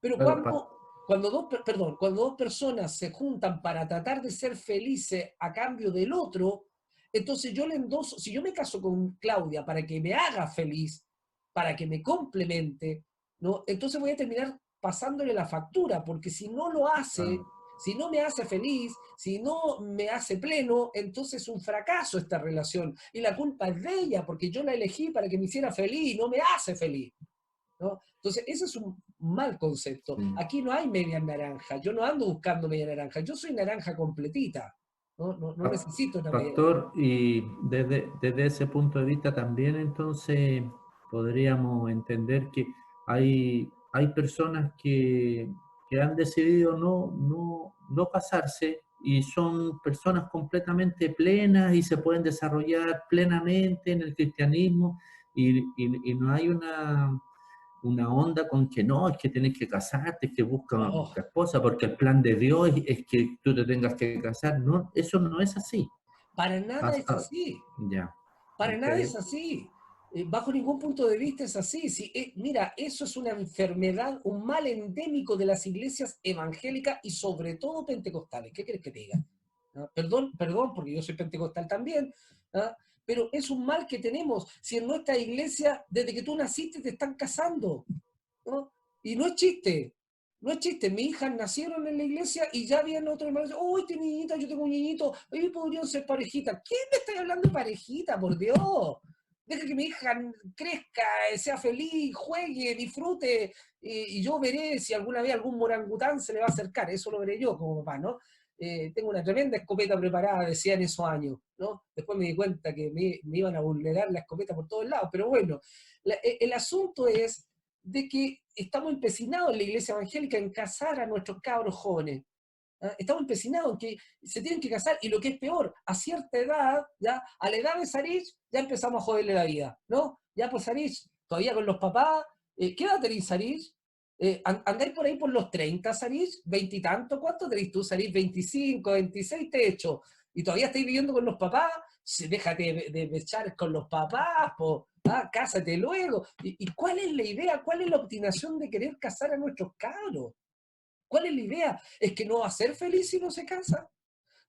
Pero claro, cuando dos personas se juntan para tratar de ser felices a cambio del otro, entonces yo le endoso, si yo me caso con Claudia para que me haga feliz, para que me complemente, ¿no? Entonces voy a terminar pasándole la factura, porque si no lo hace, si no me hace feliz, si no me hace pleno, entonces es un fracaso esta relación. Y la culpa es de ella, porque yo la elegí para que me hiciera feliz y no me hace feliz, ¿no? Entonces, ese es un mal concepto. Aquí no hay media naranja, yo no ando buscando media naranja, yo soy naranja completita, no necesito una media naranja. Pastor, y desde ese punto de vista también entonces podríamos entender que hay hay personas que han decidido no casarse y son personas completamente plenas y se pueden desarrollar plenamente en el cristianismo y no hay una onda con que no, es que tienes que casarte, es que busca una Oh, esposa, porque el plan de Dios es que tú te tengas que casar. No, eso no es así. para nada es Hasta, así. ya, Para ok. nada es así. Bajo ningún punto de vista es así. Si, mira, eso es una enfermedad, un mal endémico de las iglesias evangélicas y sobre todo pentecostales. ¿Qué quieres que te diga? ¿Ah? Perdón, perdón, porque yo soy pentecostal también, ¿ah? Pero es un mal que tenemos. Si en nuestra iglesia, desde que tú naciste, te están casando, ¿no? Y no es chiste, no es chiste. Mis hijas nacieron en la iglesia y ya viene otro hermano y dice, ¡uy, este niñita, yo tengo un niñito! ¡Ay, podrían ser parejitas! ¿Quién me está hablando de parejita, por Dios? Deja que mi hija crezca, sea feliz, juegue, disfrute, y yo veré si alguna vez algún morangután se le va a acercar. Eso lo veré yo como papá, ¿no? Tengo una tremenda escopeta preparada, decía en esos años, ¿no? Después me di cuenta que me iban a vulnerar la escopeta por todos lados, pero bueno, el asunto es de que estamos empecinados en la iglesia evangélica en casar a nuestros cabros jóvenes. ¿Ah? Estamos empecinados en que se tienen que casar, y lo que es peor, a cierta edad, ya, a la edad de Sarich, ya empezamos a joderle la vida, ¿no? Ya pues Sarich, todavía con los papás, ¿qué edad tenéis, Sarich? ¿Andáis por ahí por los 30, Sarich? ¿20 y tanto? ¿Cuánto tenéis tú, Sarich? 25, 26 te he hecho. ¿Y todavía estáis viviendo con los papás? Déjate de echar con los papás, po. Ah, cásate luego. ¿Y cuál es la idea? ¿Cuál es la obstinación de querer casar a nuestros cabros? ¿Cuál es la idea? ¿Es que no va a ser feliz si no se casa?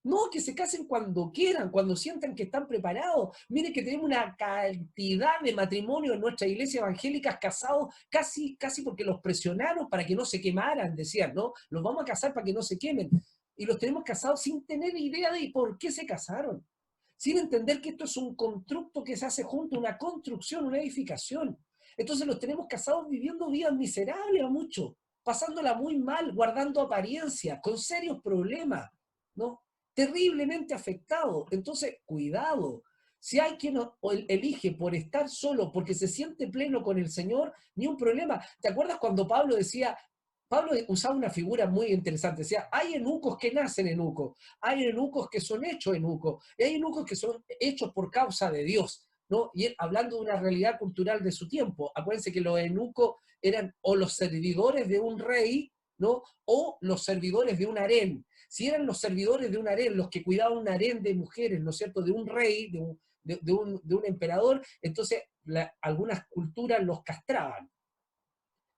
No, que se casen cuando quieran, cuando sientan que están preparados. Mire que tenemos una cantidad de matrimonios en nuestra iglesia evangélica casados casi porque los presionaron para que no se quemaran, decían, ¿no? Los vamos a casar para que no se quemen. Y los tenemos casados sin tener idea de por qué se casaron. Sin entender que esto es un constructo que se hace junto, una construcción, una edificación. Entonces los tenemos casados viviendo vidas miserables a muchos, pasándola muy mal, guardando apariencia, con serios problemas, ¿no? Terriblemente afectado. Entonces, cuidado. Si hay quien elige por estar solo, porque se siente pleno con el Señor, ni un problema. ¿Te acuerdas cuando Pablo decía, Pablo usaba una figura muy interesante, decía, hay eunucos que nacen eunucos, hay eunucos que son hechos eunucos, y hay eunucos que son hechos por causa de Dios, ¿no? Y él, hablando de una realidad cultural de su tiempo, acuérdense que los eunucos eran o los servidores de un rey, ¿no? O los servidores de un harén. Si eran los servidores de un harén, los que cuidaban un harén de mujeres, ¿no es cierto?, de un rey, de un emperador, entonces algunas culturas los castraban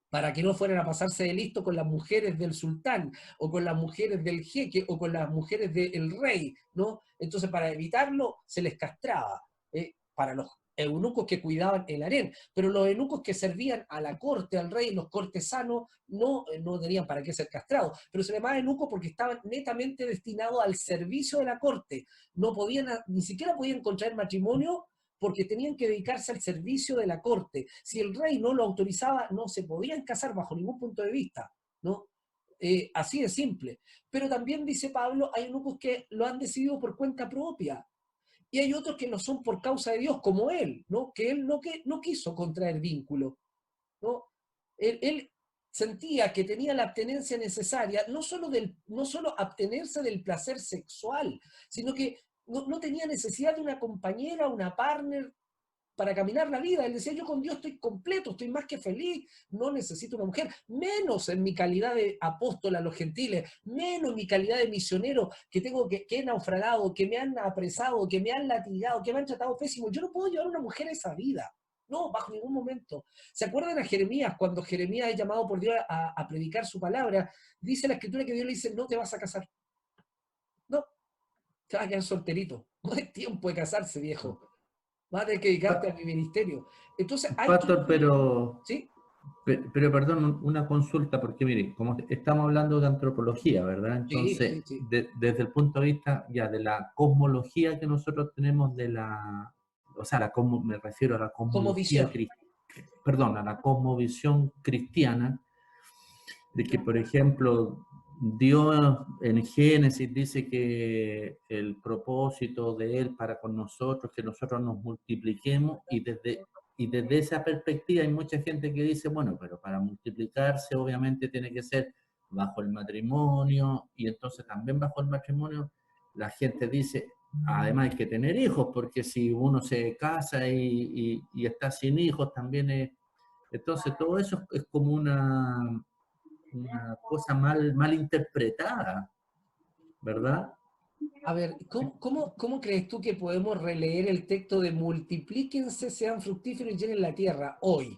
para que no fueran a pasarse de listo con las mujeres del sultán, o con las mujeres del jeque, o con las mujeres del rey, ¿no? Entonces, para evitarlo, se les castraba, para los eunucos que cuidaban el harén, pero los eunucos que servían a la corte, al rey, los cortesanos, no tenían para qué ser castrados, pero se llamaban eunucos porque estaban netamente destinados al servicio de la corte, no podían, ni siquiera podían contraer matrimonio, porque tenían que dedicarse al servicio de la corte. Si el rey no lo autorizaba, no se podían casar bajo ningún punto de vista, ¿no? Así de simple. Pero también, dice Pablo, hay eunucos que lo han decidido por cuenta propia, y hay otros que lo son por causa de Dios, como él, ¿no? Que él no quiso contraer vínculo, ¿no? Él sentía que tenía la abstenencia necesaria, no solo abstenerse del placer sexual, sino que no tenía necesidad de una compañera, una partner para caminar la vida. Él decía, yo con Dios estoy completo, estoy más que feliz, no necesito una mujer, menos en mi calidad de apóstol a los gentiles, menos en mi calidad de misionero, que he naufragado, que me han apresado, que me han latigado, que me han tratado pésimo. Yo no puedo llevar a una mujer a esa vida. No, bajo ningún momento. ¿Se acuerdan a Jeremías, cuando Jeremías es llamado por Dios a predicar su palabra? Dice la escritura que Dios le dice, no te vas a casar. No, te vas a quedar solterito. No es tiempo de casarse, viejo. Vas a tener que dedicarte a mi ministerio. Entonces hay Pastor, que... ¿Sí? pero perdón, una consulta, porque mire, como estamos hablando de antropología, ¿verdad? Sí, Entonces, sí, sí. desde el punto de vista ya de la cosmología que nosotros tenemos o sea, me refiero a la Como cosmología, visión. perdón, a la cosmovisión cristiana, de que, por ejemplo, Dios en Génesis dice que el propósito de Él para con nosotros, que nosotros nos multipliquemos, y desde y desde esa perspectiva hay mucha gente que dice, bueno, pero para multiplicarse obviamente tiene que ser bajo el matrimonio, y entonces también bajo el matrimonio la gente dice, además hay que tener hijos, porque si uno se casa y está sin hijos también es... Entonces todo eso es como una cosa mal interpretada, ¿verdad? A ver, ¿cómo crees tú que podemos releer el texto de multiplíquense, sean fructíferos y llenen la tierra hoy?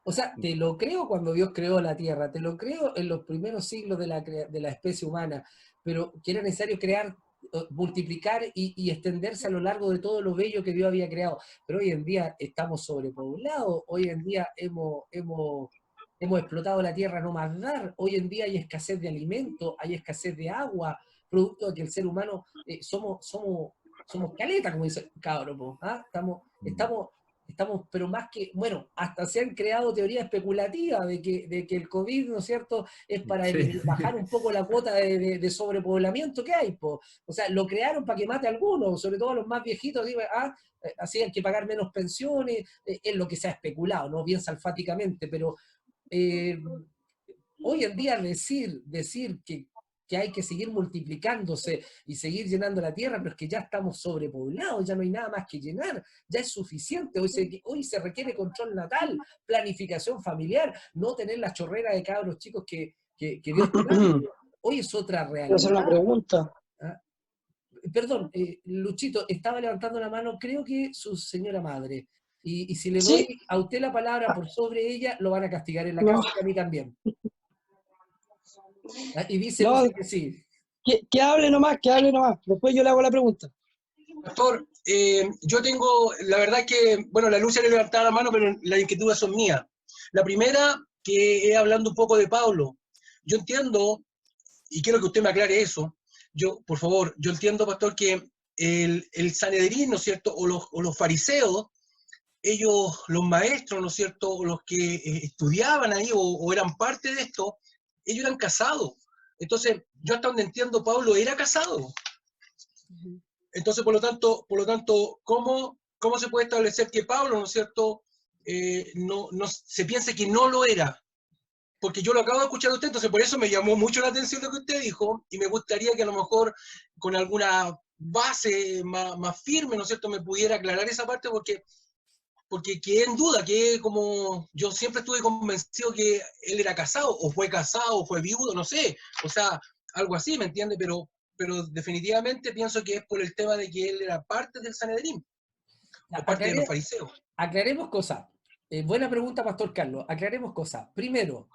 O sea, te lo creo cuando Dios creó la tierra, te lo creo en los primeros siglos de la especie humana, pero que era necesario crear, multiplicar y extenderse a lo largo de todo lo bello que Dios había creado. Pero hoy en día estamos sobrepoblados, hoy en día hemos explotado la tierra no más dar, hoy en día hay escasez de alimentos, hay escasez de agua, producto de que el ser humano somos caleta, como dice el cabro, po, ¿ah? Estamos, pero más que, bueno, hasta se han creado teorías especulativas de que el COVID, ¿no es cierto?, es para Sí. bajar un poco la cuota de sobrepoblamiento que hay, po. O sea, lo crearon para que mate a algunos, sobre todo a los más viejitos, digo, así hay que pagar menos pensiones, es lo que se ha especulado, ¿no? Bien salfáticamente, pero hoy en día decir que hay que seguir multiplicándose y seguir llenando la tierra, pero es que ya estamos sobrepoblados, ya no hay nada más que llenar, ya es suficiente. Hoy se requiere control natal, planificación familiar, no tener la chorrera de cabros chicos que Dios te da. Hoy es otra Quiero hacer una realidad. pregunta. ¿Ah? Perdón, Luchito, estaba levantando la mano, creo que su señora madre. Y si le doy Sí, a usted la palabra por sobre ella, lo van a castigar en la no, casa y a mí también. Y dice no, Lucy que sí. que hable nomás, que hable nomás. Después yo le hago la pregunta. Pastor, yo tengo, la verdad que, bueno, la Lucia le levantaba la mano, pero las inquietudes son mías. La primera, que es hablando un poco de Pablo. Yo entiendo, y quiero que usted me aclare eso, por favor, yo entiendo, pastor, que el Sanedrín, ¿no es cierto?, o los fariseos, ellos, los maestros, ¿no es cierto?, o los que estudiaban ahí o eran parte de esto, ellos eran casados. Entonces, yo hasta donde entiendo, Pablo era casado. Entonces, por lo tanto, ¿cómo se puede establecer que Pablo, ¿no es cierto?, no se piense que no lo era? Porque yo lo acabo de escuchar de usted, entonces por eso me llamó mucho la atención lo que usted dijo, y me gustaría que a lo mejor con alguna base más firme, ¿no es cierto?, me pudiera aclarar esa parte, porque quedé en duda, que como yo siempre estuve convencido que él era casado, o fue viudo, no sé, o sea, algo así, ¿me entiende? Pero definitivamente pienso que es por el tema de que él era parte del Sanedrín, o parte de los fariseos. Aclaremos cosas. Buena pregunta, Pastor Carlos. Aclaremos cosas. Primero,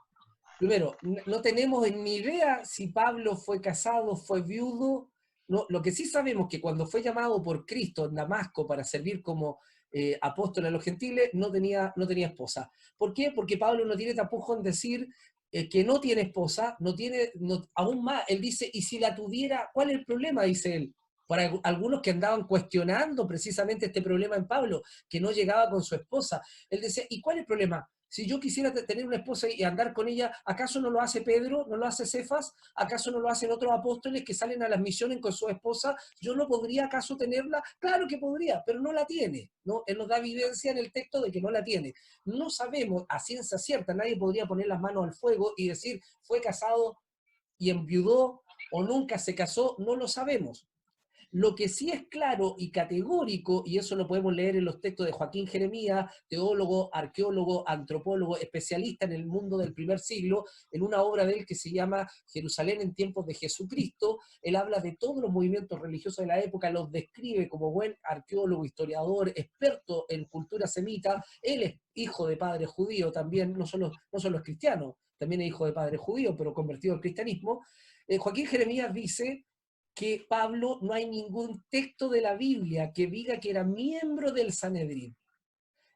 no tenemos ni idea si Pablo fue casado, fue viudo. No, lo que sí sabemos que cuando fue llamado por Cristo en Damasco para servir como apóstol a los gentiles, no tenía esposa. ¿Por qué? Porque Pablo no tiene tapujo en decir que no tiene esposa, aún más, él dice, y si la tuviera, ¿cuál es el problema? Dice él. Para algunos que andaban cuestionando precisamente este problema en Pablo, que no llegaba con su esposa. Él decía, ¿y cuál es el problema? Si yo quisiera tener una esposa y andar con ella, ¿acaso no lo hace Pedro? ¿No lo hace Cefas? ¿Acaso no lo hacen otros apóstoles que salen a las misiones con su esposa? ¿Yo no podría acaso tenerla? Claro que podría, pero no la tiene, ¿no? Él nos da evidencia en el texto de que no la tiene. No sabemos a ciencia cierta, nadie podría poner las manos al fuego y decir, fue casado y enviudó o nunca se casó, no lo sabemos. Lo que sí es claro y categórico, y eso lo podemos leer en los textos de Joaquín Jeremías, teólogo, arqueólogo, antropólogo, especialista en el mundo del primer siglo, en una obra de él que se llama Jerusalén en tiempos de Jesucristo. Él habla de todos los movimientos religiosos de la época, los describe como buen arqueólogo, historiador, experto en cultura semita. Él es hijo de padre judío también, no solo es cristiano, también es hijo de padre judío, pero convertido al cristianismo. Joaquín Jeremías dice que Pablo no hay ningún texto de la Biblia que diga que era miembro del Sanedrín.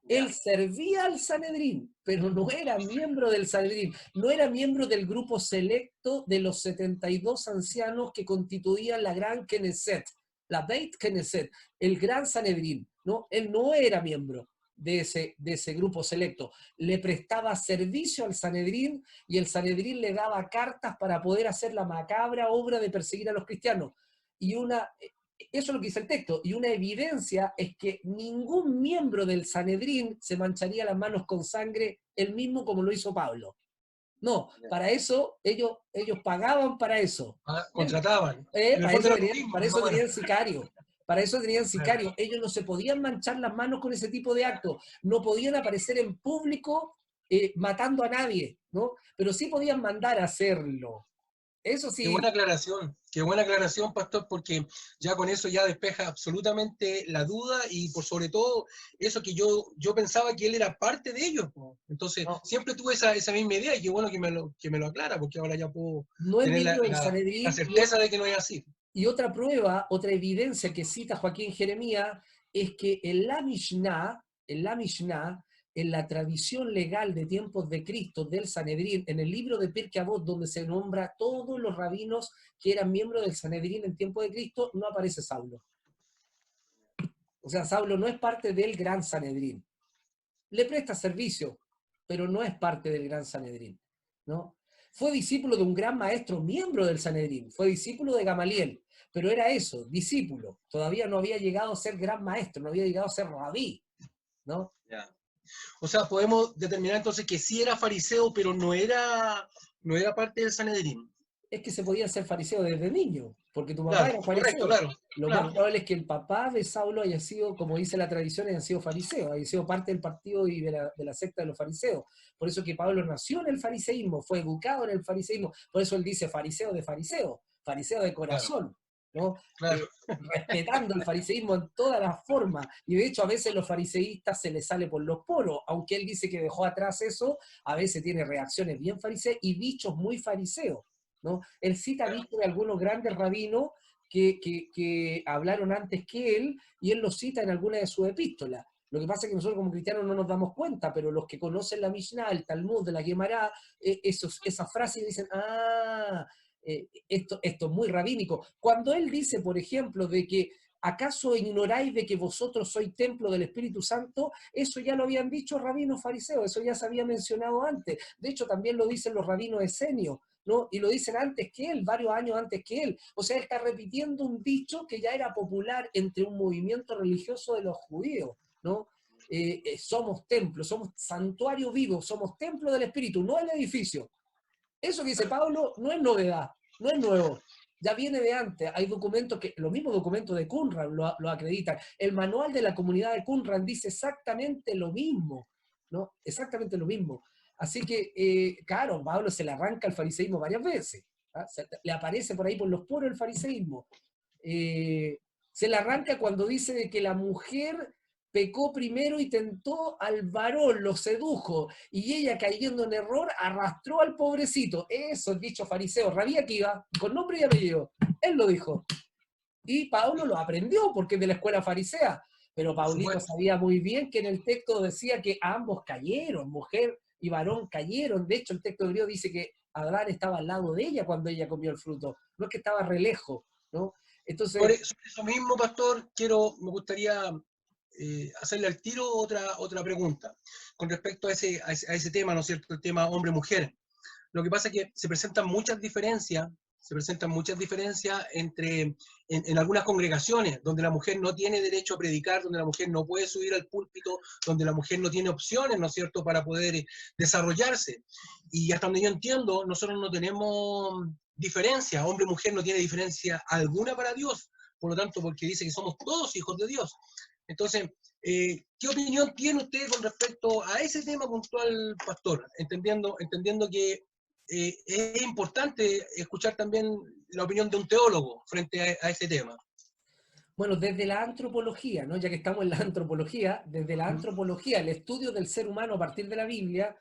Él servía al Sanedrín, pero no era miembro del Sanedrín, no era miembro del grupo selecto de los 72 ancianos que constituían la gran Knesset, la Beit Knesset, el gran Sanedrín, ¿no? Él no era miembro de ese grupo selecto. Le prestaba servicio al Sanedrín y el Sanedrín le daba cartas para poder hacer la macabra obra de perseguir a los cristianos. Y Eso es lo que dice el texto. Y una evidencia es que ningún miembro del Sanedrín se mancharía las manos con sangre, él mismo como lo hizo Pablo. No, para eso ellos pagaban para eso. Contrataban. En el Para fondo eso era lo tenían, mismo, para más eso o menos. tenían sicario. Para eso tenían Claro. sicario. Ellos no se podían manchar las manos con ese tipo de actos. No podían aparecer en público matando a nadie, ¿no? Pero sí podían mandar a hacerlo. Eso sí. Qué buena aclaración, pastor, porque ya con eso ya despeja absolutamente la duda y por sobre todo eso que yo pensaba que él era parte de ellos, po. Entonces, No, siempre tuve esa misma idea y qué bueno que me lo aclara, porque ahora ya puedo no es tener miembro del la Sanedrín. certeza de que no es así. Y otra prueba, otra evidencia que cita Joaquín Jeremías es que en la Mishnah, en la tradición legal de tiempos de Cristo del Sanedrín, en el libro de Pirkei Avot, donde se nombra todos los rabinos que eran miembros del Sanedrín en tiempo de Cristo, no aparece Saulo. O sea, Saulo no es parte del Gran Sanedrín. Le presta servicio, pero no es parte del Gran Sanedrín, ¿no? Fue discípulo de un gran maestro, miembro del Sanedrín, fue discípulo de Gamaliel, pero era eso, discípulo. Todavía no había llegado a ser gran maestro, no había llegado a ser rabí, ¿no? Ya. O sea, podemos determinar entonces que sí era fariseo, pero no era parte del Sanedrín. Es que se podía ser fariseo desde niño, porque tu papá Claro, era correcto, fariseo. claro. Lo más probable es que el papá de Saulo haya sido, como dice la tradición, haya sido fariseo, haya sido parte del partido y de la secta de los fariseos. Por eso que Pablo nació en el fariseísmo, fue educado en el fariseísmo. Por eso él dice fariseo de corazón, ¿no? Claro. Respetando el fariseísmo en todas las formas. Y de hecho a veces los fariseístas se les sale por los poros, aunque él dice que dejó atrás eso, a veces tiene reacciones bien fariseas y dichos muy fariseos, ¿no? Él cita dichos de algunos grandes rabinos que hablaron antes que él, y él los cita en alguna de sus epístolas. Lo que pasa es que nosotros como cristianos no nos damos cuenta, pero los que conocen la Mishnah, el Talmud, de la Gemara, esas frases dicen, esto es muy rabínico. Cuando él dice, por ejemplo, de que ¿acaso ignoráis de que vosotros sois templo del Espíritu Santo? Eso ya lo habían dicho rabinos fariseos, eso ya se había mencionado antes. De hecho, también lo dicen los rabinos esenios, ¿no? Y lo dicen antes que él, varios años antes que él. O sea, él está repitiendo un dicho que ya era popular entre un movimiento religioso de los judíos, ¿no? Somos templo, somos santuario vivo, somos templo del Espíritu, no el edificio. Eso que dice Pablo no es novedad, no es nuevo. Ya viene de antes. Hay documentos que, los mismos documentos de Qumran lo acreditan. El manual de la comunidad de Qumran dice exactamente lo mismo, ¿no? Exactamente lo mismo. Así que, claro, Pablo se le arranca el fariseísmo varias veces. ¿Ah? Le aparece por ahí por los poros el fariseísmo. Se le arranca cuando dice de que la mujer pecó primero y tentó al varón, lo sedujo, y ella, cayendo en error, arrastró al pobrecito. Eso es dicho fariseo, Rabí Akiva, con nombre y apellido. Él lo dijo. Y Pablo lo aprendió porque es de la escuela farisea. Pero Paulito sabía muy bien que en el texto decía que ambos cayeron, mujer y varón cayeron. De hecho, el texto griego dice que Adán estaba al lado de ella cuando ella comió el fruto. No es que estaba re lejos, ¿no? Entonces, Por eso mismo, pastor, me gustaría hacerle al tiro otra pregunta con respecto a ese tema, ¿no es cierto? El tema hombre-mujer. Lo que pasa es que se presentan muchas diferencias en algunas congregaciones, donde la mujer no tiene derecho a predicar, donde la mujer no puede subir al púlpito, donde la mujer no tiene opciones, ¿no es cierto?, para poder desarrollarse. Y hasta donde yo entiendo, nosotros no tenemos diferencia, hombre-mujer no tiene diferencia alguna para Dios, por lo tanto, porque dice que somos todos hijos de Dios. Entonces, ¿qué opinión tiene usted con respecto a ese tema puntual, pastor? Entendiendo que es importante escuchar también la opinión de un teólogo frente a ese tema. bueno, desde la antropología, ¿no? Ya que estamos en la antropología, desde la antropología, el estudio del ser humano a partir de la Biblia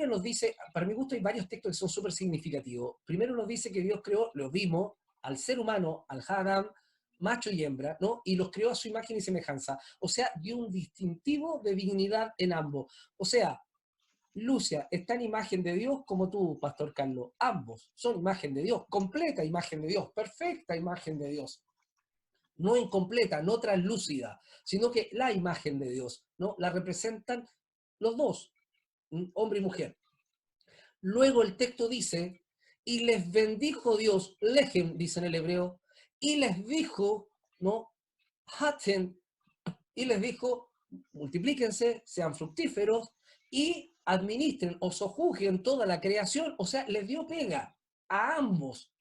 nos dice, para mi gusto hay varios textos que son súper significativos. Primero nos dice que Dios creó, lo vimos, al ser humano, al Adam, macho y hembra, ¿no? Y los creó a su imagen y semejanza. O sea, dio un distintivo de dignidad en ambos. O sea, Lucia está en imagen de Dios como tú, Pastor Carlos. Ambos son imagen de Dios, completa imagen de Dios, perfecta imagen de Dios. No incompleta, no translúcida, sino que la imagen de Dios, ¿no? La representan los dos, hombre y mujer. Luego el texto dice, y les bendijo Dios, lejem, dice en el hebreo, y les dijo, ¿no? Haten, y les dijo, multiplíquense, sean fructíferos, y administren o sojuzguen toda la creación, o sea, les dio pega a ambos.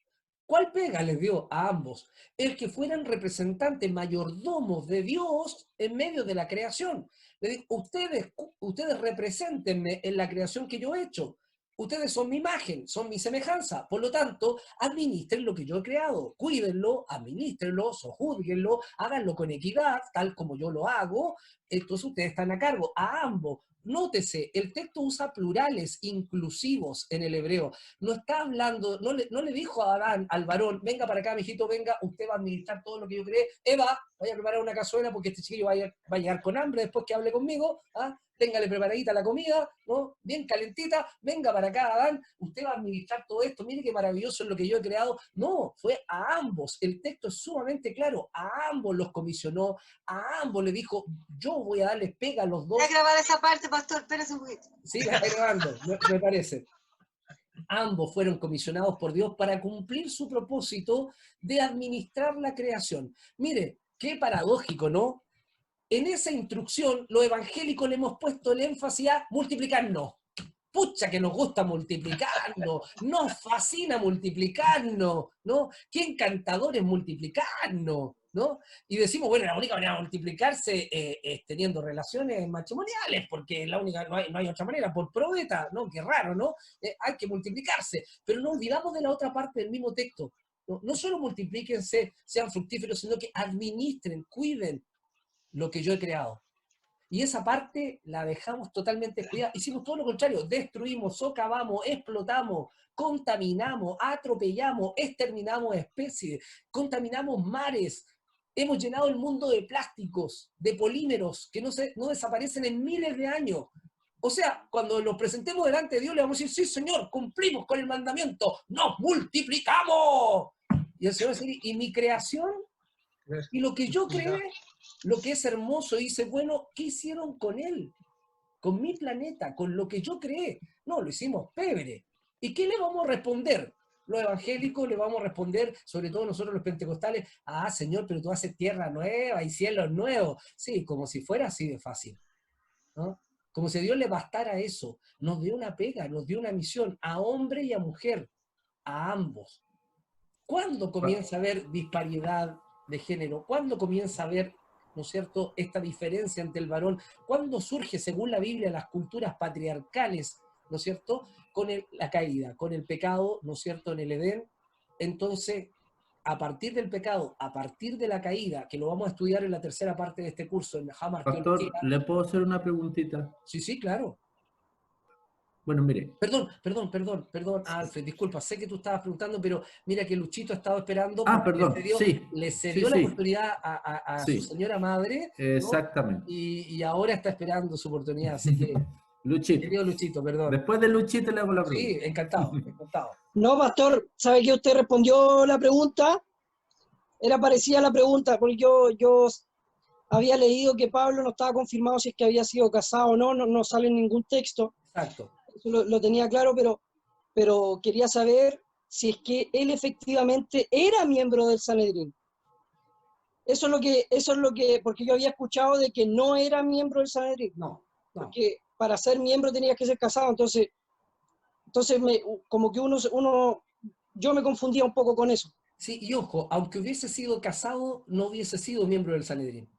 ¿Cuál pega les dio a ambos? El que fueran representantes mayordomos de Dios en medio de la creación. Le digo, ustedes represéntenme en la creación que yo he hecho. Ustedes son mi imagen, son mi semejanza. Por lo tanto, administren lo que yo he creado. Cuídenlo, administrenlo, sojúzguenlo, háganlo con equidad, tal como yo lo hago. Entonces ustedes están a cargo, a ambos. Nótese, el texto usa plurales inclusivos en el hebreo. No está hablando, no le dijo a Adán, al varón, venga para acá, mijito, venga, usted va a administrar todo lo que yo creé. Eva, vaya a preparar una cazuela porque este chiquillo va a llegar con hambre después que hable conmigo. ¿Ah? Téngale preparadita la comida, ¿no? Bien calentita, venga para acá, Adán, usted va a administrar todo esto, mire qué maravilloso es lo que yo he creado. No, fue a ambos, el texto es sumamente claro, a ambos los comisionó, a ambos le dijo, yo voy a darles pega a los dos. Voy a grabar esa parte, pastor, espérese un poquito. Sí, la está grabando, me parece. Ambos fueron comisionados por Dios para cumplir su propósito de administrar la creación. Mire, qué paradójico, ¿no? En esa instrucción, los evangélicos le hemos puesto el énfasis a multiplicarnos. Pucha que nos gusta multiplicarnos, nos fascina multiplicarnos, ¿no? Qué encantador es multiplicarnos, ¿no? Y decimos, bueno, la única manera de multiplicarse es teniendo relaciones matrimoniales, porque la única, no hay otra manera, por probeta, ¿no? Qué raro, ¿no? Hay que multiplicarse, pero no olvidamos de la otra parte del mismo texto. No solo multiplíquense, sean fructíferos, sino que administren, cuiden lo que yo he creado. Y esa parte la dejamos totalmente descuidada. Hicimos todo lo contrario, destruimos, socavamos, explotamos, contaminamos, atropellamos, exterminamos especies, contaminamos mares, hemos llenado el mundo de plásticos, de polímeros, que no desaparecen en miles de años. O sea, cuando nos presentemos delante de Dios le vamos a decir, sí señor, cumplimos con el mandamiento, nos multiplicamos. Y el Señor va a decir, ¿y mi creación? Y lo que yo creé, lo que es hermoso, dice, bueno, ¿qué hicieron con él? Con mi planeta, con lo que yo creé. No, lo hicimos pebre. ¿Y qué le vamos a responder? Los evangélicos le vamos a responder, sobre todo nosotros los pentecostales, ah, Señor, pero tú haces tierra nueva y cielos nuevos. Sí, como si fuera así de fácil, ¿no? Como si a Dios le bastara eso. Nos dio una pega, nos dio una misión a hombre y a mujer, a ambos. ¿Cuándo comienza a haber disparidad de género? ¿Cuándo comienza a haber, ¿no es cierto?, esta diferencia entre el varón? ¿Cuándo surge, según la Biblia, las culturas patriarcales, ¿no es cierto?, con la caída, con el pecado, ¿no es cierto?, en el Edén. Entonces, a partir del pecado, a partir de la caída, que lo vamos a estudiar en la tercera parte de este curso, en Hamar Pastor, Teología. ¿le puedo hacer una preguntita? Sí, claro. Bueno, mire. Perdón, Alfred, disculpa, sé que tú estabas preguntando, pero mira que Luchito ha estado esperando. Perdón, le cedió la oportunidad a su señora madre, ¿no? Exactamente. Y ahora está esperando su oportunidad, así que... Luchito. Querido Luchito, perdón. Después de Luchito le hago la pregunta. Sí, encantado. No, pastor, ¿sabe que usted respondió la pregunta? Era parecida a la pregunta, porque yo había leído que Pablo no estaba confirmado si es que había sido casado o no sale en ningún texto. Exacto. Eso lo tenía claro, pero quería saber si es que él efectivamente era miembro del Sanedrín. Eso es lo que, porque yo había escuchado de que no era miembro del Sanedrín. No. Porque para ser miembro tenías que ser casado, entonces como que yo me confundía un poco con eso. Sí, y ojo, aunque hubiese sido casado, no hubiese sido miembro del Sanedrín.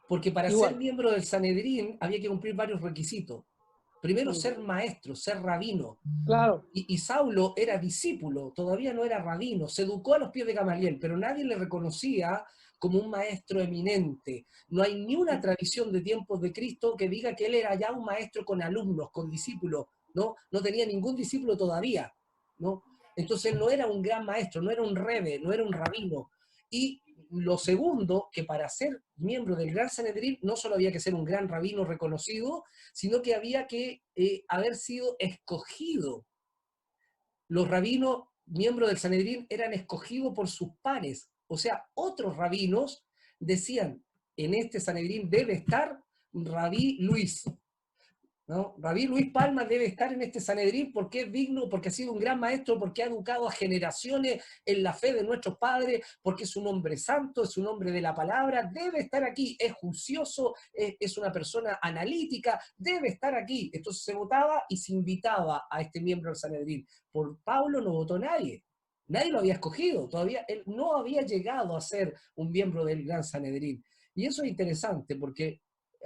Porque para Igual. ser miembro del Sanedrín había que cumplir varios requisitos. Primero, ser maestro, ser rabino. Claro. Y Saulo era discípulo, todavía no era rabino, se educó a los pies de Gamaliel, pero nadie le reconocía como un maestro eminente. No hay ni una tradición de tiempos de Cristo que diga que él era ya un maestro con alumnos, con discípulos, ¿no? No tenía ningún discípulo todavía, ¿no? Entonces no era un gran maestro, no era un rebe, no era un rabino. Y lo segundo, que para ser miembro del Gran Sanedrín no solo había que ser un gran rabino reconocido, sino que había que haber sido escogido. Los rabinos, miembros del Sanedrín, eran escogidos por sus pares. O sea, otros rabinos decían, en este Sanedrín debe estar Rabí Luis. ¿no? Rabí Luis Palma debe estar en este Sanedrín porque es digno, porque ha sido un gran maestro, porque ha educado a generaciones en la fe de nuestros padres, porque es un hombre santo, es un hombre de la palabra, debe estar aquí, es juicioso, es una persona analítica, debe estar aquí. Entonces se votaba y se invitaba a este miembro del Sanedrín. Por Pablo no votó nadie. Nadie lo había escogido, todavía él no había llegado a ser un miembro del Gran Sanedrín. Y eso es interesante porque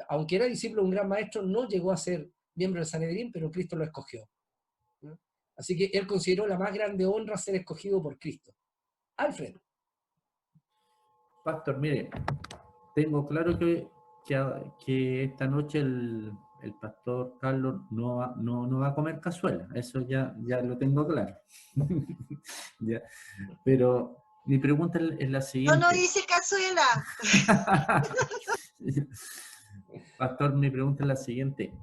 aunque era discípulo de un gran maestro, no llegó a ser miembro del Sanedrín, pero Cristo lo escogió, ¿no? Así que él consideró la más grande honra ser escogido por Cristo. Alfred. Pastor, mire, tengo claro que esta noche el pastor Carlos no va a comer cazuela, eso ya lo tengo claro. Ya. Pero mi pregunta es la Yo siguiente. no hice cazuela. Pastor, mi pregunta es la siguiente.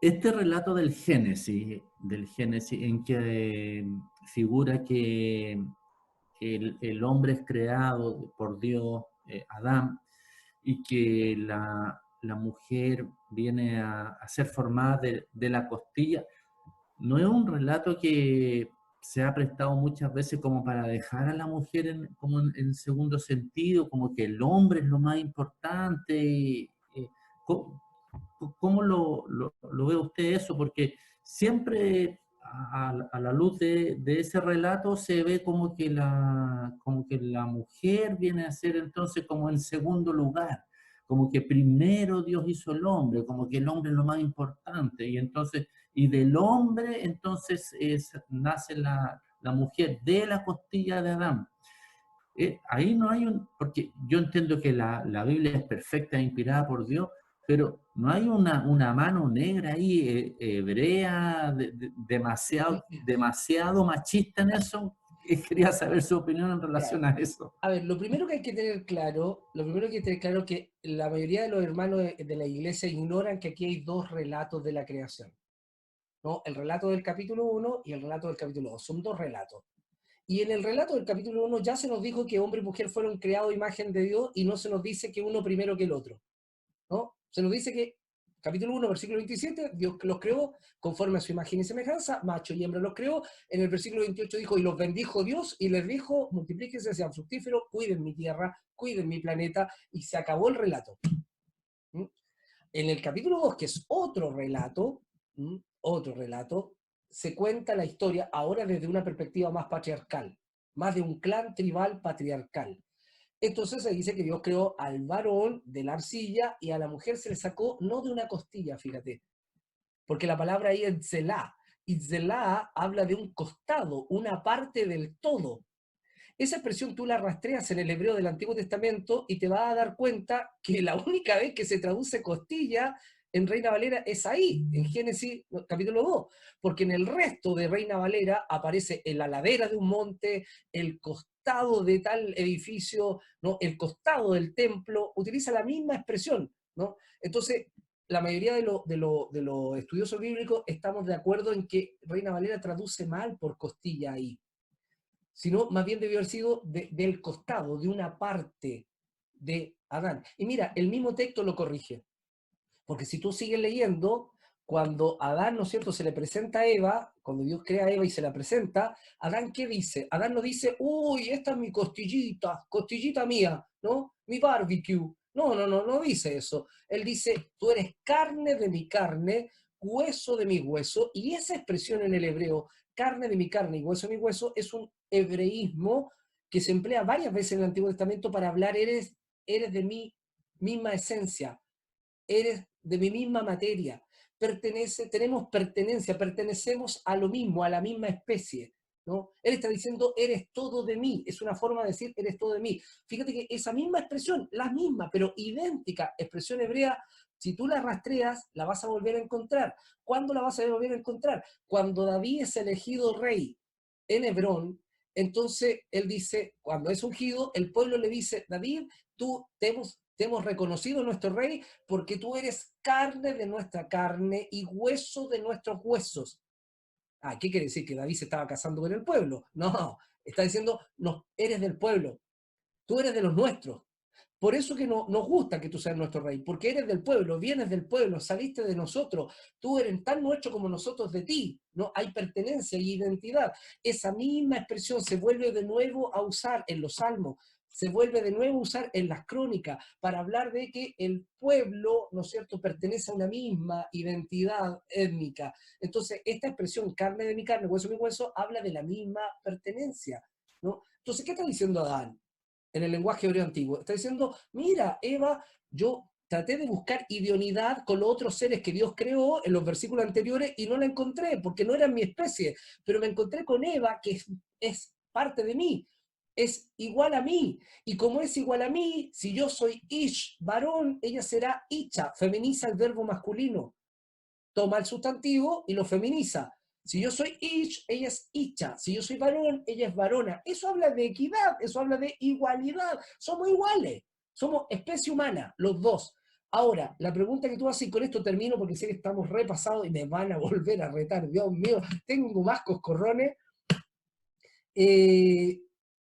Este relato del Génesis en que figura que el hombre es creado por Dios, Adán, y que la mujer viene a ser formada de la costilla, ¿no es un relato que se ha prestado muchas veces como para dejar a la mujer como en segundo sentido, como que el hombre es lo más importante? ¿Cómo, cómo lo ve usted eso? Porque siempre a la luz de ese relato se ve como que la mujer viene a ser entonces como en segundo lugar, como que primero Dios hizo el hombre, como que el hombre es lo más importante, y entonces, y del hombre entonces nace la mujer de la costilla de Adán. Ahí no hay porque yo entiendo que la Biblia es perfecta e inspirada por Dios, pero no hay una mano negra ahí, hebrea, demasiado machista en eso. Quería saber su opinión en relación a eso. A ver, lo primero que hay que tener claro, es que la mayoría de los hermanos de la iglesia ignoran que aquí hay dos relatos de la creación, ¿no? El relato del capítulo 1 y el relato del capítulo 2. Son dos relatos. Y en el relato del capítulo 1 ya se nos dijo que hombre y mujer fueron creados a imagen de Dios y no se nos dice que uno primero que el otro, ¿no? Se nos dice que, capítulo 1, versículo 27, Dios los creó conforme a su imagen y semejanza, macho y hembra los creó. En el versículo 28 dijo, y los bendijo Dios, y les dijo, multiplíquense, sean fructíferos, cuiden mi tierra, cuiden mi planeta, y se acabó el relato. ¿Mm? En el capítulo 2, que es otro relato, se cuenta la historia ahora desde una perspectiva más patriarcal, más de un clan tribal patriarcal. Entonces se dice que Dios creó al varón de la arcilla y a la mujer se le sacó no de una costilla, fíjate, porque la palabra ahí es zelá, y zelá habla de un costado, una parte del todo. Esa expresión tú la rastreas en el hebreo del Antiguo Testamento y te vas a dar cuenta que la única vez que se traduce costilla en Reina Valera es ahí, en Génesis capítulo 2, porque en el resto de Reina Valera aparece en la ladera de un monte, el costado de tal edificio, ¿no? El costado del templo, utiliza la misma expresión, ¿no? Entonces, la mayoría de los estudiosos bíblicos estamos de acuerdo en que Reina Valera traduce mal por costilla ahí, sino más bien debió haber sido del costado, de una parte de Adán. Y mira, el mismo texto lo corrige, porque si tú sigues leyendo, cuando Adán, ¿no es cierto?, se le presenta a Eva, cuando Dios crea a Eva y se la presenta, Adán, ¿qué dice? Adán no dice, uy, esta es mi costillita mía, ¿no? Mi barbecue. No dice eso. Él dice, tú eres carne de mi carne, hueso de mi hueso, y esa expresión en el hebreo, carne de mi carne y hueso de mi hueso, es un hebreísmo que se emplea varias veces en el Antiguo Testamento para hablar, eres de mi misma esencia, eres de mi misma materia, tenemos pertenencia, pertenecemos a lo mismo, a la misma especie, ¿no? Él está diciendo, eres todo de mí, es una forma de decir, eres todo de mí. Fíjate que esa misma expresión, la misma, pero idéntica expresión hebrea, si tú la rastreas, la vas a volver a encontrar. ¿Cuándo la vas a volver a encontrar? Cuando David es elegido rey en Hebrón, entonces él dice, cuando es ungido, el pueblo le dice, David, tú te hemos reconocido nuestro rey porque tú eres carne de nuestra carne y hueso de nuestros huesos. ¿Qué quiere decir? ¿Que David se estaba casando con el pueblo? No, está diciendo, no, eres del pueblo, tú eres de los nuestros. Por eso que nos gusta que tú seas nuestro rey, porque eres del pueblo, vienes del pueblo, saliste de nosotros, tú eres tan nuestro como nosotros de ti, ¿no? Hay pertenencia y identidad. Esa misma expresión se vuelve de nuevo a usar en los salmos, se vuelve de nuevo a usar en las crónicas, para hablar de que el pueblo, ¿no es cierto?, pertenece a una misma identidad étnica. Entonces, esta expresión, carne de mi carne, hueso de mi hueso, habla de la misma pertenencia, ¿no? Entonces, ¿qué está diciendo Adán? En el lenguaje hebreo antiguo, está diciendo, mira, Eva, yo traté de buscar idoneidad con los otros seres que Dios creó en los versículos anteriores y no la encontré, porque no eran mi especie, pero me encontré con Eva, que es parte de mí, es igual a mí, y como es igual a mí, si yo soy ish, varón, ella será icha, feminiza el verbo masculino, toma el sustantivo y lo feminiza. Si yo soy ish, ella es icha. Si yo soy varón, ella es varona. Eso habla de equidad, eso habla de igualdad. Somos iguales, somos especie humana, los dos. Ahora, la pregunta que tú haces, y con esto termino porque sé que estamos repasados y me van a volver a retar. Dios mío, tengo más coscorrones.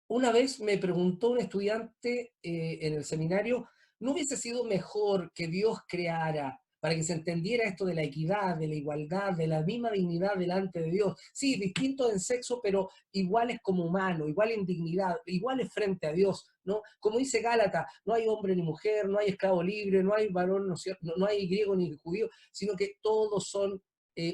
Una vez me preguntó un estudiante en el seminario, ¿no hubiese sido mejor que Dios creara para que se entendiera esto de la equidad, de la igualdad, de la misma dignidad delante de Dios? Sí, distintos en sexo, pero iguales como humanos, iguales en dignidad, iguales frente a Dios, ¿no? Como dice Gálatas, no hay hombre ni mujer, no hay esclavo libre, no hay varón, no hay griego ni judío, sino que todos son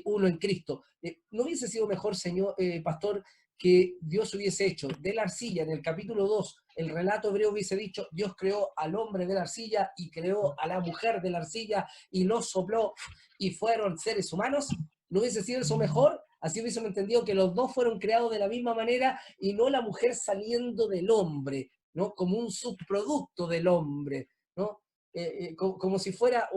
uno en Cristo. ¿No hubiese sido mejor, señor pastor, que Dios hubiese hecho de la arcilla en el capítulo 2, el relato hebreo hubiese dicho, Dios creó al hombre de la arcilla y creó a la mujer de la arcilla y los sopló y fueron seres humanos? ¿No hubiese sido eso mejor? Así hubiésemos entendido que los dos fueron creados de la misma manera y no la mujer saliendo del hombre, ¿no? Como un subproducto del hombre, ¿no? Como si fuera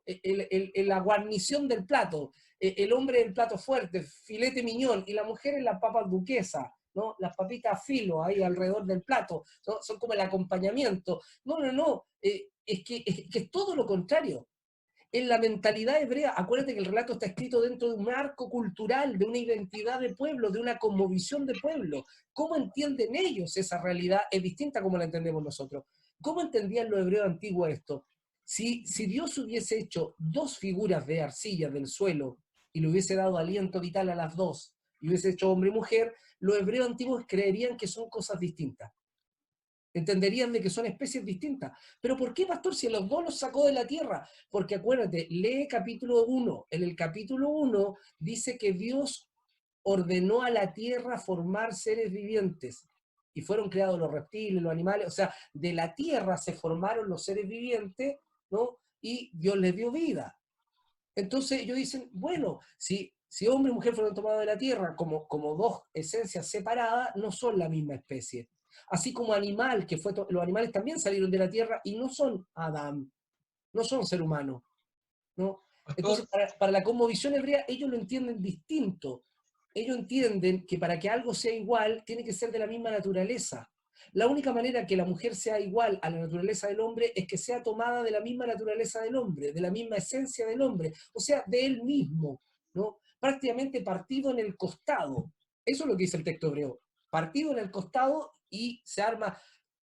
la guarnición del plato. El hombre es el plato fuerte, filete miñón, y la mujer es la papa duquesa, ¿no? Las papitas a filo ahí alrededor del plato, ¿no? Son como el acompañamiento. No, es que es todo lo contrario. En la mentalidad hebrea, acuérdate que el relato está escrito dentro de un arco cultural, de una identidad de pueblo, de una cosmovisión de pueblo. ¿Cómo entienden ellos esa realidad? Es distinta a como la entendemos nosotros. ¿Cómo entendían los hebreos antiguos esto? Si Dios hubiese hecho dos figuras de arcilla del suelo y le hubiese dado aliento vital a las dos, y hubiese hecho hombre y mujer, los hebreos antiguos creerían que son cosas distintas. Entenderían de que son especies distintas. ¿Pero por qué, pastor, si los dos los sacó de la tierra? Porque acuérdate, lee capítulo 1. En el capítulo 1 dice que Dios ordenó a la tierra formar seres vivientes. Y fueron creados los reptiles, los animales. O sea, de la tierra se formaron los seres vivientes, ¿no? Y Dios les dio vida. Entonces ellos dicen, bueno, si hombre y mujer fueron tomados de la tierra como dos esencias separadas, no son la misma especie. Así como animal, los animales también salieron de la tierra y no son Adán, no son ser humano, ¿no? Entonces, para la cosmovisión hebrea, ellos lo entienden distinto. Ellos entienden que para que algo sea igual, tiene que ser de la misma naturaleza. La única manera que la mujer sea igual a la naturaleza del hombre es que sea tomada de la misma naturaleza del hombre, de la misma esencia del hombre, o sea, de él mismo, ¿no? Prácticamente partido en el costado. Eso es lo que dice el texto hebreo. Partido en el costado y se arma.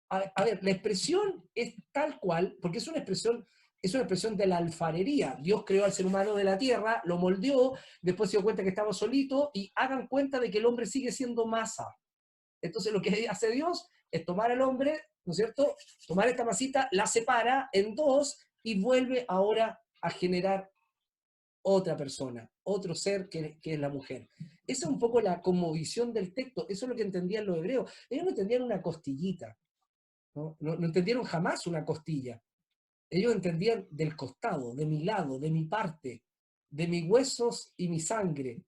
A ver, la expresión es tal cual, porque es una expresión de la alfarería. Dios creó al ser humano de la tierra, lo moldeó, después se dio cuenta que estaba solito, y hagan cuenta de que el hombre sigue siendo masa. Entonces lo que hace Dios es tomar al hombre, ¿no es cierto?, tomar esta masita, la separa en dos y vuelve ahora a generar otra persona, otro ser que es la mujer. Esa es un poco la cosmovisión del texto, eso es lo que entendían los hebreos. Ellos no entendían una costillita, ¿no? No entendieron jamás una costilla. Ellos entendían del costado, de mi lado, de mi parte, de mis huesos y mi sangre,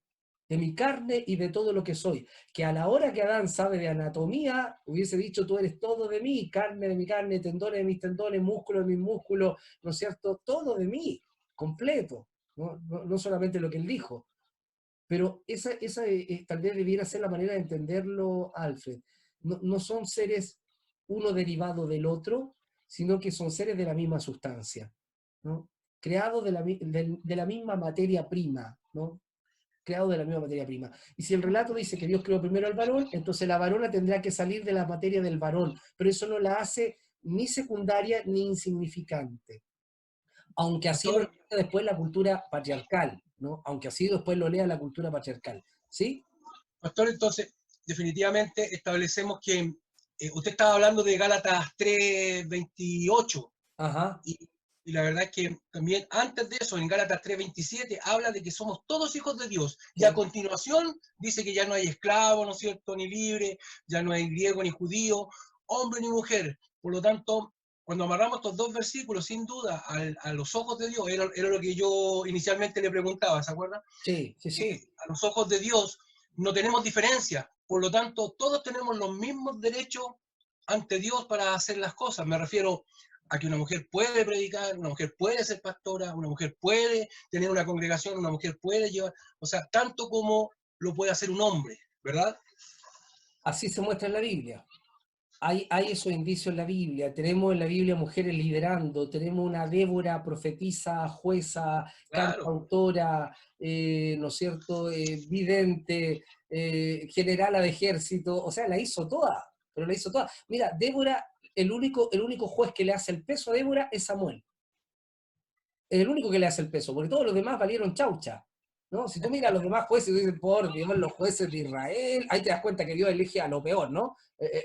de mi carne y de todo lo que soy. Que a la hora que Adán sabe de anatomía, hubiese dicho, tú eres todo de mí, carne de mi carne, tendones de mis tendones, músculo de mis músculos, ¿no es cierto? Todo de mí, completo, no solamente lo que él dijo. Pero esa tal vez debiera ser la manera de entenderlo, Alfred. No son seres uno derivado del otro, sino que son seres de la misma sustancia, ¿no? Creados de la misma materia prima, ¿no? Creado de la misma materia prima. Y si el relato dice que Dios creó primero al varón, entonces la varona tendrá que salir de la materia del varón, pero eso no la hace ni secundaria ni insignificante. Aunque así lo lea después la cultura patriarcal, ¿no? Aunque así después lo lea la cultura patriarcal, ¿sí? Pastor, entonces, definitivamente establecemos que usted estaba hablando de Gálatas 3:28, Ajá. y la verdad es que también antes de eso, en Gálatas 3:27, habla de que somos todos hijos de Dios. Y a continuación dice que ya no hay esclavo, ¿no es cierto?, ni libre, ya no hay griego ni judío, hombre ni mujer. Por lo tanto, cuando amarramos estos dos versículos, sin duda, a los ojos de Dios, era lo que yo inicialmente le preguntaba, ¿se acuerda? Sí, sí, sí. A los ojos de Dios no tenemos diferencia, por lo tanto, todos tenemos los mismos derechos ante Dios para hacer las cosas. Me refiero a que una mujer puede predicar, una mujer puede ser pastora, una mujer puede tener una congregación, una mujer puede llevar, o sea, tanto como lo puede hacer un hombre, ¿verdad? Así se muestra en la Biblia. Hay esos indicios en la Biblia. Tenemos en la Biblia mujeres liderando, tenemos una Débora, profetisa, jueza, Claro. cantautora, ¿no es cierto?, vidente, generala de ejército, o sea, la hizo toda, pero la hizo toda. Mira, Débora, el único juez que le hace el peso a Débora es Samuel. Es el único que le hace el peso, porque todos los demás valieron chaucha, ¿no? Si tú miras a los demás jueces y dices, por Dios, los jueces de Israel, ahí te das cuenta que Dios elige a lo peor, ¿no?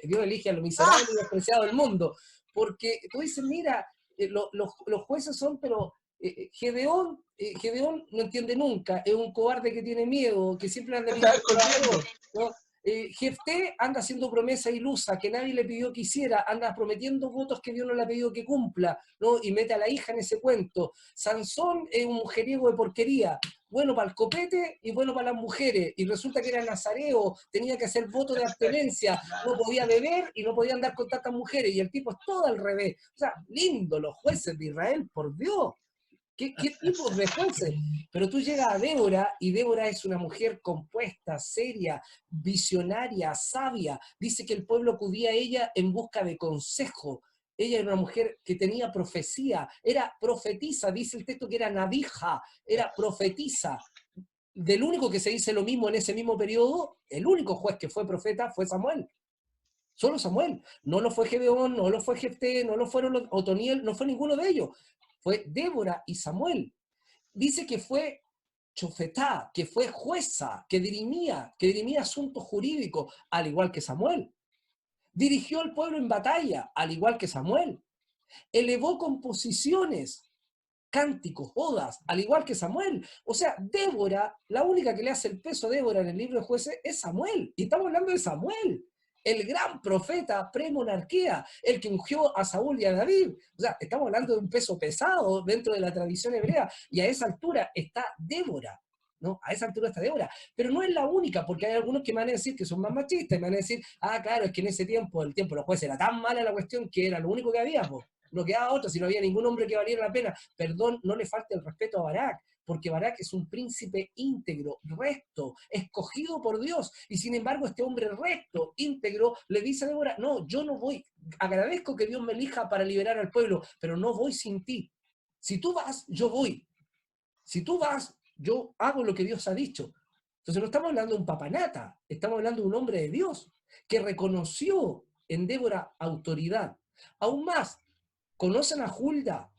Dios elige a lo miserable y despreciado del mundo. Porque tú dices, mira, los jueces son, pero Gedeón no entiende nunca, es un cobarde que tiene miedo, que siempre anda pidiendo, ¿no? Jefté anda haciendo promesa ilusa que nadie le pidió que hiciera, anda prometiendo votos que Dios no le ha pedido que cumpla, ¿no? Y mete a la hija en ese cuento. Sansón es un mujeriego de porquería, bueno para el copete y bueno para las mujeres, y resulta que era nazareo, tenía que hacer voto de abstenencia, no podía beber y no podía andar con tantas mujeres, y el tipo es todo al revés. O sea, lindo los jueces de Israel, por Dios. ¿Qué tipos de jueces? Pero tú llegas a Débora, y Débora es una mujer compuesta, seria, visionaria, sabia. Dice que el pueblo acudía a ella en busca de consejo. Ella era una mujer que tenía profecía, era profetisa, dice el texto que era nabija, era profetisa. Del único que se dice lo mismo en ese mismo periodo, el único juez que fue profeta fue Samuel. Solo Samuel. No lo fue Gedeón, no lo fue Jefté, no lo fueron Otoniel, no fue ninguno de ellos. Fue Débora y Samuel. Dice que fue chofetá, que fue jueza, que dirimía asuntos jurídicos, al igual que Samuel. Dirigió al pueblo en batalla, al igual que Samuel. Elevó composiciones, cánticos, odas, al igual que Samuel. O sea, Débora, la única que le hace el peso a Débora en el libro de Jueces es Samuel. Y estamos hablando de Samuel, el gran profeta premonarquía, el que ungió a Saúl y a David. O sea, estamos hablando de un peso pesado dentro de la tradición hebrea, y a esa altura está Débora, ¿no? A esa altura está Débora. Pero no es la única, porque hay algunos que me van a decir que son más machistas, y me van a decir, claro, es que en ese tiempo, el tiempo de los jueces era tan mala la cuestión que era lo único que había, pues. No quedaba otro, si no había ningún hombre que valiera la pena. Perdón, no le falte el respeto a Barak, porque Barak es un príncipe íntegro, recto, escogido por Dios, y sin embargo este hombre recto, íntegro, le dice a Débora, no, yo no voy, agradezco que Dios me elija para liberar al pueblo, pero no voy sin ti. Si tú vas, yo voy. Si tú vas, yo hago lo que Dios ha dicho. Entonces no estamos hablando de un papanata, estamos hablando de un hombre de Dios, que reconoció en Débora autoridad. Aún más, ¿conocen a Hulda?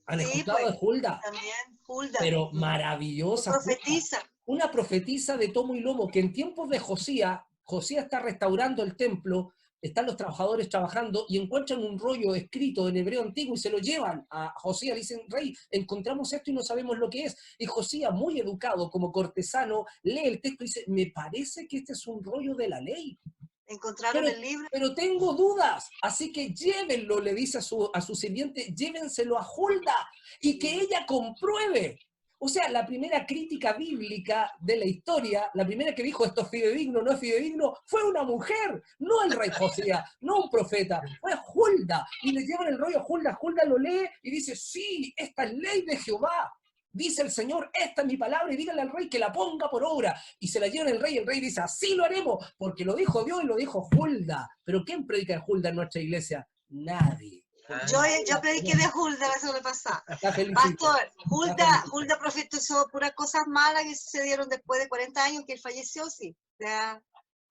¿Han escuchado de Hulda? También, Hulda. Pero maravillosa. Profetiza. Una profetisa de tomo y lomo, que en tiempos de Josías está restaurando el templo, están los trabajadores trabajando y encuentran un rollo escrito en hebreo antiguo y se lo llevan a Josías. Le dicen, rey, encontramos esto y no sabemos lo que es. Y Josías, muy educado como cortesano, lee el texto y dice, me parece que este es un rollo de la ley. Encontraron el libro. Pero tengo dudas, así que llévenlo, le dice a su sirviente, llévenselo a Hulda y que ella compruebe. O sea, la primera crítica bíblica de la historia, la primera que dijo esto es fidedigno, no es fidedigno, fue una mujer, no el rey Josías, no un profeta, fue Hulda. Y le llevan el rollo a Hulda, Hulda lo lee y dice, sí, esta es ley de Jehová. Dice el Señor, esta es mi palabra, y díganle al rey que la ponga por obra. Y se la llevan el rey dice, así lo haremos, porque lo dijo Dios y lo dijo Hulda. ¿Pero quién predica de Hulda en nuestra iglesia? Nadie. Yo prediqué de Hulda la semana pasada. Pastor, Hulda profetizó puras cosas malas que sucedieron después de 40 años que él falleció, sí.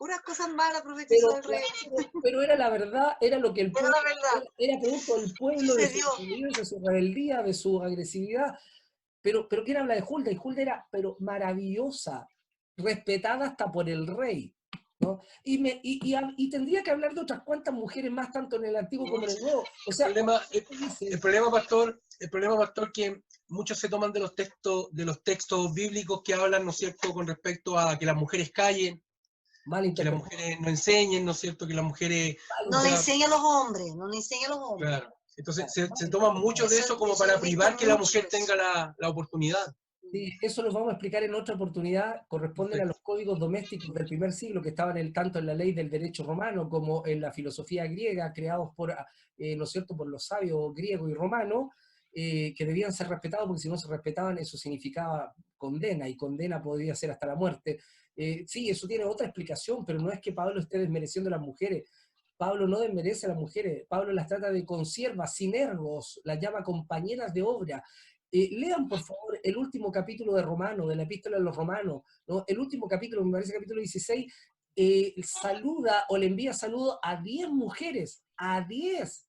Puras cosas malas profetizó el rey. pero era la verdad, era lo que el Era pueblo, la verdad. era producto del pueblo, de Sucedió. su desobediencia, de su rebeldía, de su agresividad. Pero ¿quién habla de Hulda? Y Hulda era pero maravillosa, respetada hasta por el rey, ¿no? Y tendría que hablar de otras cuantas mujeres más, tanto en el Antiguo como en el Nuevo. O sea, El problema, pastor, que muchos se toman de los textos bíblicos que hablan, ¿no es cierto?, con respecto a que las mujeres callen, que las mujeres no enseñen, ¿no es cierto?, que las mujeres... No le enseña a los hombres, no le enseña a los hombres. Claro. Entonces se toman mucho de eso como para privar que la mujer tenga la oportunidad. Sí, eso lo vamos a explicar en otra oportunidad. Corresponden a los códigos domésticos del primer siglo que estaban tanto en la ley del derecho romano como en la filosofía griega, creados por, ¿no es cierto?, por los sabios griegos y romanos, que debían ser respetados, porque si no se respetaban eso significaba condena, y condena podría ser hasta la muerte. Sí, eso tiene otra explicación, pero no es que Pablo esté desmereciendo a las mujeres. Pablo no desmerece a las mujeres, Pablo las trata de consiervas, sinergos, las llama compañeras de obra. Lean, por favor, el último capítulo de Romanos, de la Epístola de los Romanos, ¿no? El último capítulo, me parece capítulo 16, saluda o le envía saludos a 10 mujeres, a 10,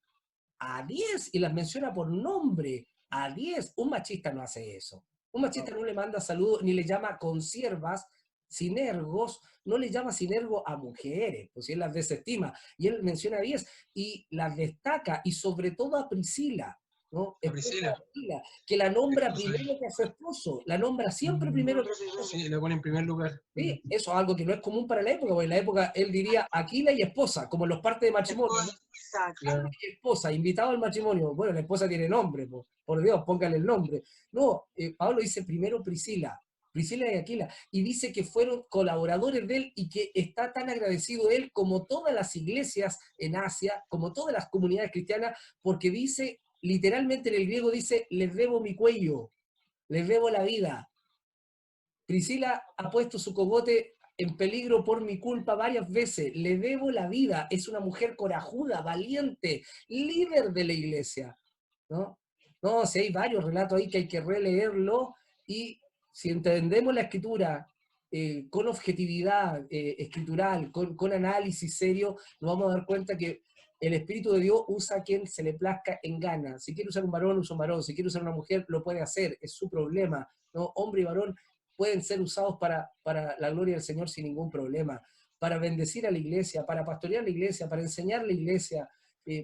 y las menciona por nombre, a 10. Un machista no hace eso. Un machista no le manda saludos, ni le llama consiervas, sinergos, no le llama sinergo a mujeres, pues si él las desestima, y él menciona a 10, y las destaca, y sobre todo a Priscila, ¿no? A Priscila. Que la nombra primero que a su esposo, la nombra siempre primero que a su esposo. Sí, la pone en primer lugar. Sí, eso es algo que no es común para la época, porque en la época él diría Aquila y esposa, como en los partes de matrimonio, ¿no? Exacto. Esposa, invitado al matrimonio. Bueno, la esposa tiene nombre, por Dios, póngale el nombre. No, Pablo dice primero Priscila y Aquila, y dice que fueron colaboradores de él y que está tan agradecido él como todas las iglesias en Asia, como todas las comunidades cristianas, porque dice, literalmente en el griego dice, les debo mi cuello, les debo la vida. Priscila ha puesto su cogote en peligro por mi culpa varias veces, le debo la vida, es una mujer corajuda, valiente, líder de la iglesia, ¿no? No, si hay varios relatos ahí que hay que releerlo, y si entendemos la escritura con objetividad escritural, con análisis serio, nos vamos a dar cuenta que el Espíritu de Dios usa a quien se le plazca en gana. Si quiere usar un varón, usa un varón. Si quiere usar una mujer, lo puede hacer, es su problema, ¿no? Hombre y varón pueden ser usados para la gloria del Señor sin ningún problema, para bendecir a la iglesia, para pastorear la iglesia, para enseñar la iglesia,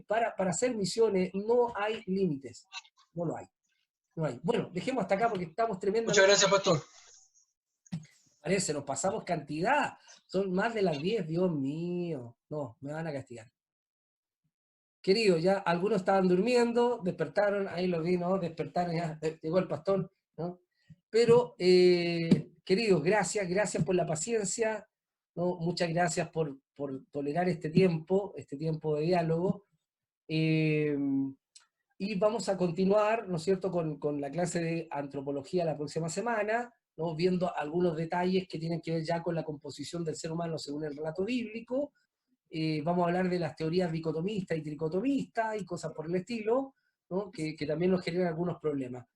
para hacer misiones. No hay límites, no lo hay. No hay. Bueno, dejemos hasta acá porque estamos tremendamente... Muchas gracias, pastor. Parece, nos pasamos cantidad. Son más de las 10, Dios mío. No, me van a castigar. Querido, ya algunos estaban durmiendo, despertaron, ahí lo vi, ¿no? Despertaron, ya llegó el pastor, ¿no? Pero, queridos, gracias por la paciencia, ¿no? Muchas gracias por tolerar este tiempo de diálogo. Y vamos a continuar, ¿no es cierto?, con la clase de antropología la próxima semana, ¿no? Viendo algunos detalles que tienen que ver ya con la composición del ser humano según el relato bíblico. Vamos a hablar de las teorías dicotomistas y tricotomistas y cosas por el estilo, ¿no? que también nos generan algunos problemas.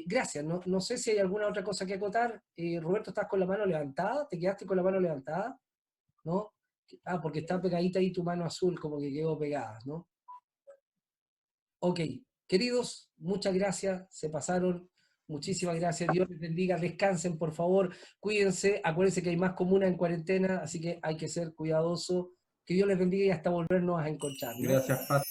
Gracias, no sé si hay alguna otra cosa que acotar. Roberto, ¿estás con la mano levantada? ¿Te quedaste con la mano levantada? ¿No? Ah, porque está pegadita ahí tu mano azul, como que quedó pegada, ¿no? Ok, queridos, muchas gracias, se pasaron, muchísimas gracias, Dios les bendiga, descansen por favor, cuídense, acuérdense que hay más comunas en cuarentena, así que hay que ser cuidadosos, que Dios les bendiga y hasta volvernos a encontrar, ¿no? Gracias, Paz.